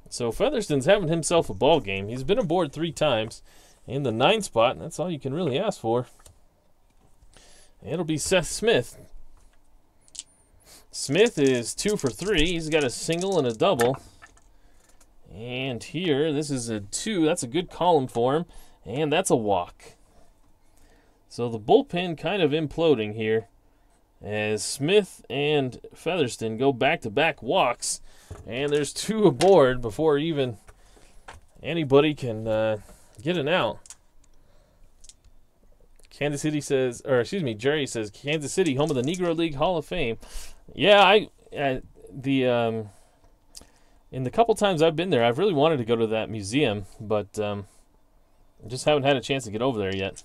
So Featherston's having himself a ball game. He's been aboard 3 times in the 9 spot. That's all you can really ask for. It'll be Seth Smith. Smith is 2 for 3. He's got a single and a double. And here, this is a 2. That's a good column for him. And that's a walk. So the bullpen kind of imploding here, as Smith and Featherston go back-to-back walks. And there's 2 aboard before even anybody can get an out. Kansas City says, or excuse me, Jerry says, Kansas City, home of the Negro League Hall of Fame. Yeah, in the couple times I've been there, I've really wanted to go to that museum, but just haven't had a chance to get over there yet.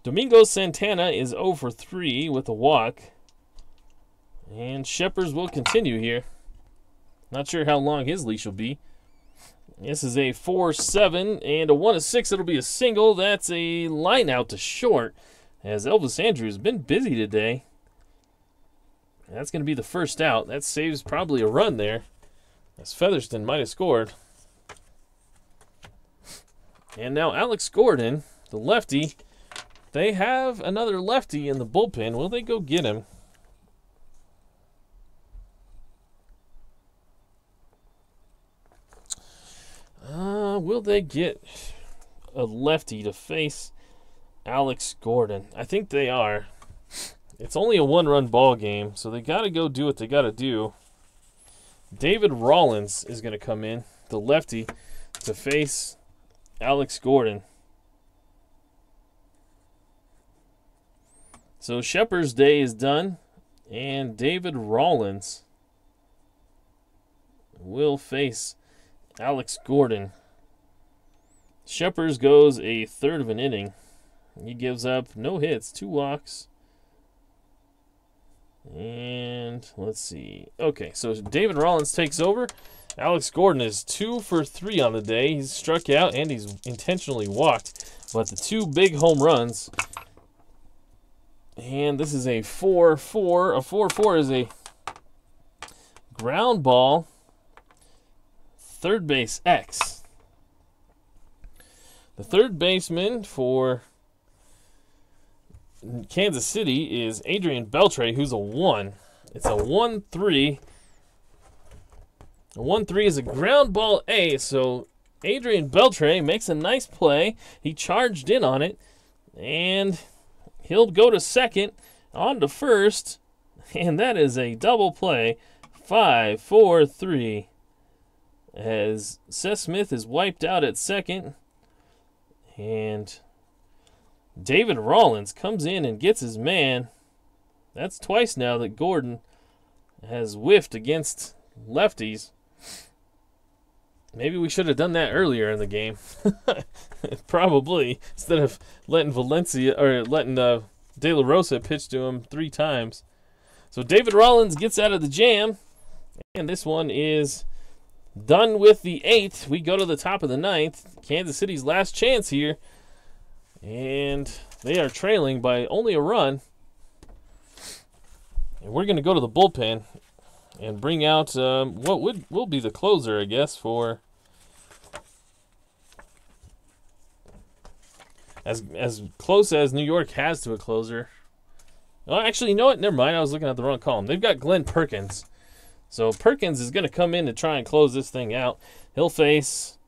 Domingo Santana is 0 for 3 with a walk. And Scheppers will continue here. Not sure how long his leash will be. This is a 4-7 and a 1-6. It'll be a single. That's a line out to short, as Elvis Andrews has been busy today. That's going to be the first out. That saves probably a run there, as Featherston might have scored. And now Alex Gordon, the lefty. They have another lefty in the bullpen. Will they go get him? Will they get a lefty to face Alex Gordon? I think they are. It's only a 1-run ball game, so they got to go do what they got to do. David Rollins is going to come in, the lefty, to face Alex Gordon. So Scheppers' day is done, and David Rollins will face Alex Gordon. Scheppers goes a 1/3 of an inning. He gives up no hits, 2 walks. And let's see. Okay, so David Rollins takes over. Alex Gordon is 2 for 3 on the day. He's struck out and he's intentionally walked. But the 2 big home runs. And this is a 4-4. A 4-4 is a ground ball, third base X. The third baseman for Kansas City is Adrian Beltre, who's a 1. It's a 1-3. A 1-3 is a ground ball A, so Adrian Beltre makes a nice play. He charged in on it, and he'll go to second, on to first, and that is a double play. 5-4-3. As Seth Smith is wiped out at second, and David Rollins comes in and gets his man. That's twice now that Gordon has whiffed against lefties. Maybe we should have done that earlier in the game. Probably, instead of letting De La Rosa pitch to him 3 times. So David Rollins gets out of the jam, and this one is done with the 8th. We go to the top of the 9th. Kansas City's last chance here. And they are trailing by only a run. And we're going to go to the bullpen and bring out what will be the closer, I guess, for as close as New York has to a closer. Well, actually, you know what? Never mind. I was looking at the wrong column. They've got Glenn Perkins. So Perkins is going to come in to try and close this thing out. He'll face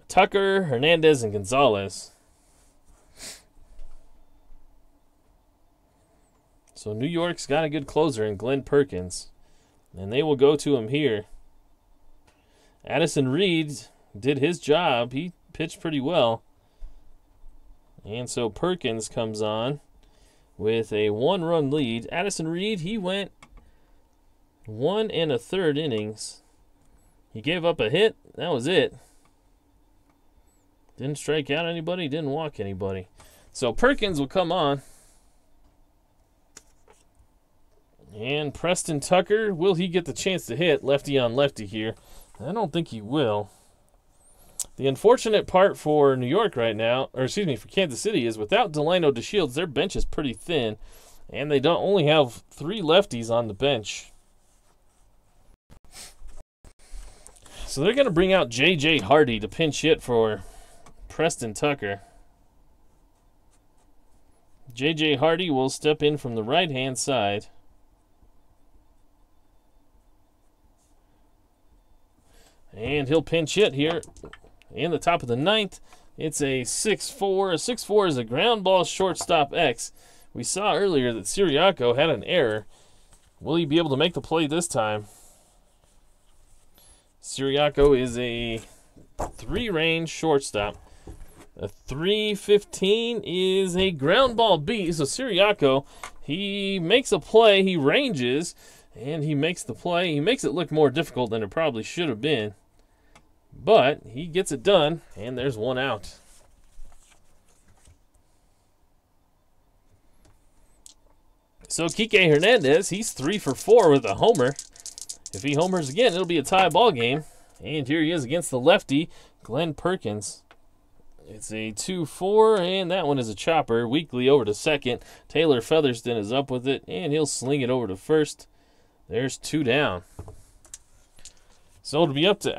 Tucker, Hernandez, and Gonzalez. So New York's got a good closer in Glenn Perkins. And they will go to him here. Addison Reed did his job. He pitched pretty well. And so Perkins comes on with a 1-run lead. Addison Reed, he went 1 1/3 innings. He gave up a hit. That was it. Didn't strike out anybody. Didn't walk anybody. So Perkins will come on. And Preston Tucker, will he get the chance to hit lefty on lefty here? I don't think he will. The unfortunate part for New York right now, or excuse me, for Kansas City, is without Delano DeShields, their bench is pretty thin. And they don't only have 3 lefties on the bench. So they're going to bring out J.J. Hardy to pinch hit for Preston Tucker. J.J. Hardy will step in from the right-hand side. And he'll pinch hit here in the top of the 9th. It's a 6-4. A 6-4 is a ground ball shortstop X. We saw earlier that Siriaco had an error. Will he be able to make the play this time? Siriaco is a 3-range shortstop. A 3-15 is a ground ball B. So Siriaco, he makes a play, he ranges, and he makes the play. He makes it look more difficult than it probably should have been. But he gets it done, and there's 1 out. So Kike Hernandez, he's 3 for 4 with a homer. If he homers again, it'll be a tie ball game. And here he is against the lefty, Glenn Perkins. It's a 2-4, and that one is a chopper. Weekly over to second. Taylor Featherston is up with it, and he'll sling it over to first. There's 2 down. So it'll be up to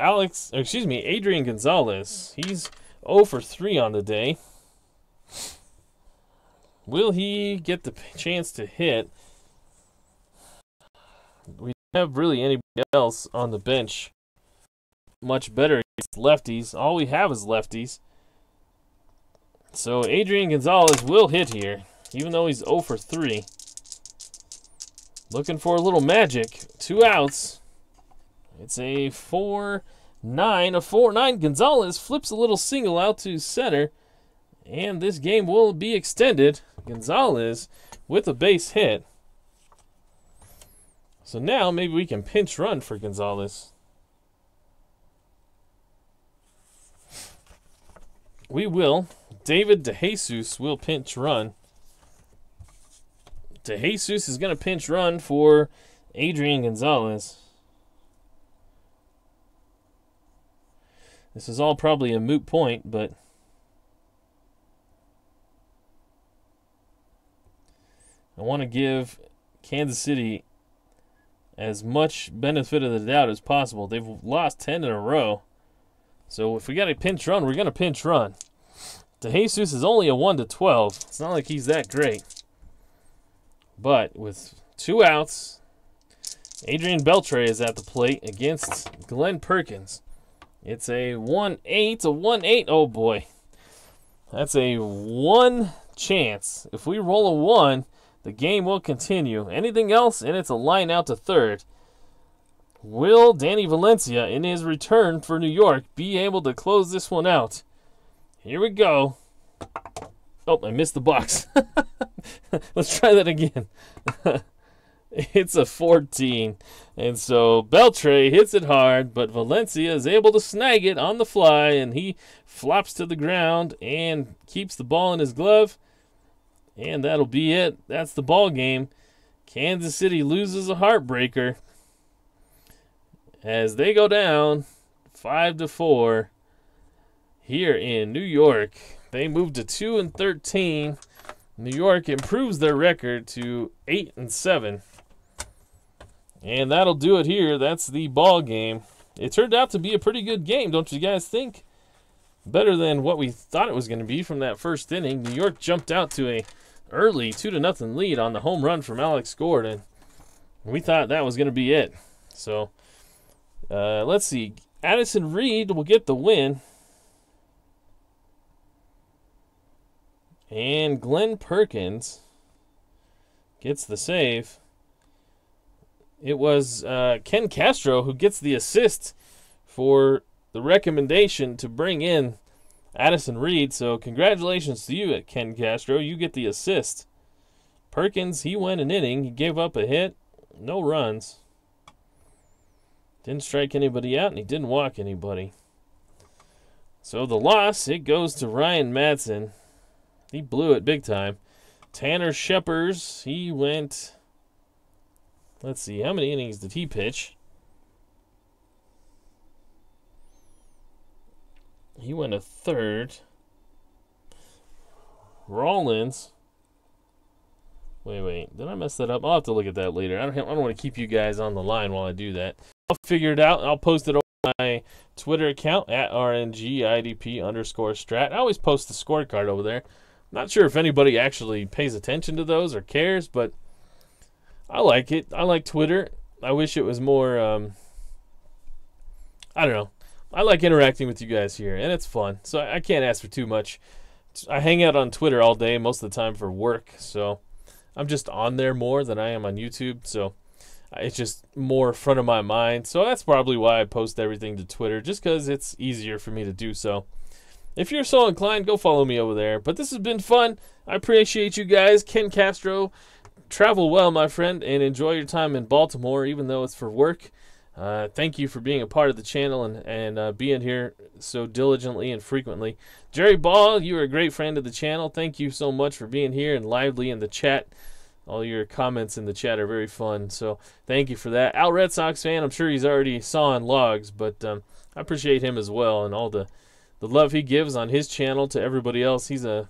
Adrian Gonzalez. He's 0 for 3 on the day. Will he get the chance to hit? We don't have really anybody else on the bench much better against lefties. All we have is lefties. So Adrian Gonzalez will hit here, even though he's 0 for 3. Looking for a little magic. 2 outs. It's a 4-9. A 4-9. Gonzalez flips a little single out to center. And this game will be extended. Gonzalez with a base hit. So now maybe we can pinch run for Gonzalez. We will. David DeJesus will pinch run. DeJesus is going to pinch run for Adrian Gonzalez. This is all probably a moot point, but I want to give Kansas City as much benefit of the doubt as possible. They've lost 10 in a row. So if we got a pinch run, we're going to pinch run. DeJesus is only a 1-12. It's not like he's that great. But with 2 outs, Adrian Beltre is at the plate against Glenn Perkins. It's a 1-8, a 1-8. Oh boy. That's a 1 chance. If we roll a 1, the game will continue. Anything else, and it's a line out to third. Will Danny Valencia, in his return for New York, be able to close this one out? Here we go. Oh, I missed the box. Let's try that again. It's a 14. And so Beltre hits it hard, but Valencia is able to snag it on the fly, and he flops to the ground and keeps the ball in his glove. And that'll be it. That's the ball game. Kansas City loses a heartbreaker as they go down 5-4 here in New York. They move to 2-13. New York improves their record to 8-7. And that'll do it here. That's the ball game. It turned out to be a pretty good game, don't you guys think? better than what we thought it was going to be from that first inning. New York jumped out to a early 2-0 lead on the home run from Alex Gordon. We thought that was going to be it. So, let's see. Addison Reed will get the win. And Glenn Perkins gets the save. It was Ken Castro who gets the assist for the recommendation to bring in Addison Reed. So congratulations to you, Ken Castro. You get the assist. Perkins, he went an inning. He gave up a hit. No runs. Didn't strike anybody out, and he didn't walk anybody. So the loss, it goes to Ryan Madsen. He blew it big time. Tanner Scheppers, he went... Let's see, how many innings did he pitch? He went a third. Rollins. Wait. Did I mess that up? I'll have to look at that later. I don't want to keep you guys on the line while I do that. I'll figure it out. I'll post it on my Twitter account at RNGIDP_Strat. I always post the scorecard over there. Not sure if anybody actually pays attention to those or cares, but I like it. I like Twitter. I wish it was more, I don't know. I like interacting with you guys here, and it's fun. So I can't ask for too much. I hang out on Twitter all day, most of the time for work, so I'm just on there more than I am on YouTube, so it's just more front of my mind. So that's probably why I post everything to Twitter, just because it's easier for me to do so. If you're so inclined, go follow me over there. But this has been fun. I appreciate you guys. Ken Castro, travel well, my friend, and enjoy your time in Baltimore, even though it's for work. Thank you for being a part of the channel and being here so diligently and frequently. Jerry Ball, you are a great friend of the channel. Thank you so much for being here and lively in the chat. All your comments in the chat are very fun, so thank you for that. Al Red Sox fan, I'm sure he's already sawing logs, but I appreciate him as well and all the love he gives on his channel to everybody else. He's a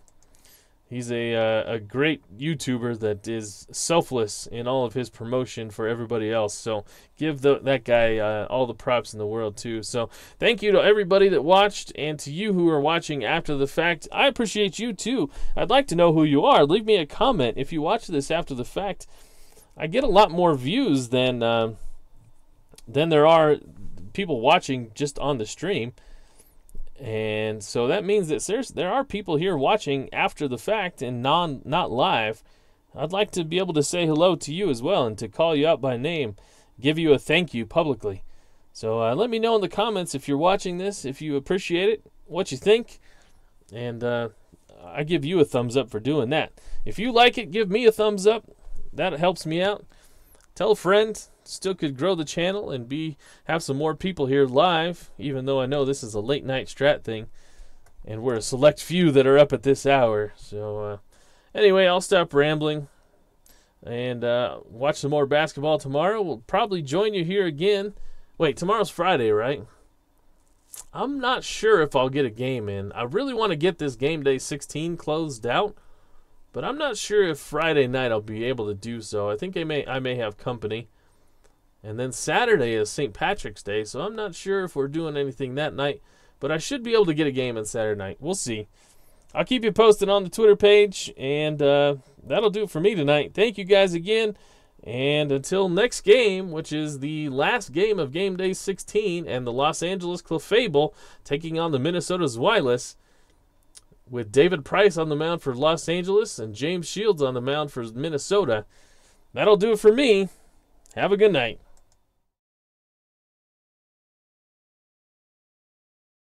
great YouTuber that is selfless in all of his promotion for everybody else. So give that guy all the props in the world too. So thank you to everybody that watched, and to you who are watching after the fact. I appreciate you too. I'd like to know who you are. Leave me a comment if you watch this after the fact. I get a lot more views than there are people watching just on the stream. And so that means that there are people here watching after the fact and not live. I'd like to be able to say hello to you as well and to call you out by name, give you a thank you publicly. So let me know in the comments if you're watching this, if you appreciate it, what you think, and I give you a thumbs up for doing that. If you like it, give me a thumbs up. That helps me out. Tell a friend. Still could grow the channel and have some more people here live, even though I know this is a late night strat thing and we're a select few that are up at this hour. So anyway, I'll stop rambling and watch some more basketball tomorrow. We'll probably join you here again. Wait, tomorrow's Friday, right? I'm not sure if I'll get a game in. I really want to get this game day 16 closed out, but I'm not sure if Friday night I'll be able to do so. I think I may have company. And then Saturday is St. Patrick's Day, so I'm not sure if we're doing anything that night. But I should be able to get a game on Saturday night. We'll see. I'll keep you posted on the Twitter page, and that'll do it for me tonight. Thank you guys again, and until next game, which is the last game of Game Day 16, and the Los Angeles Clefable taking on the Minnesota Zweilis, with David Price on the mound for Los Angeles and James Shields on the mound for Minnesota. That'll do it for me. Have a good night.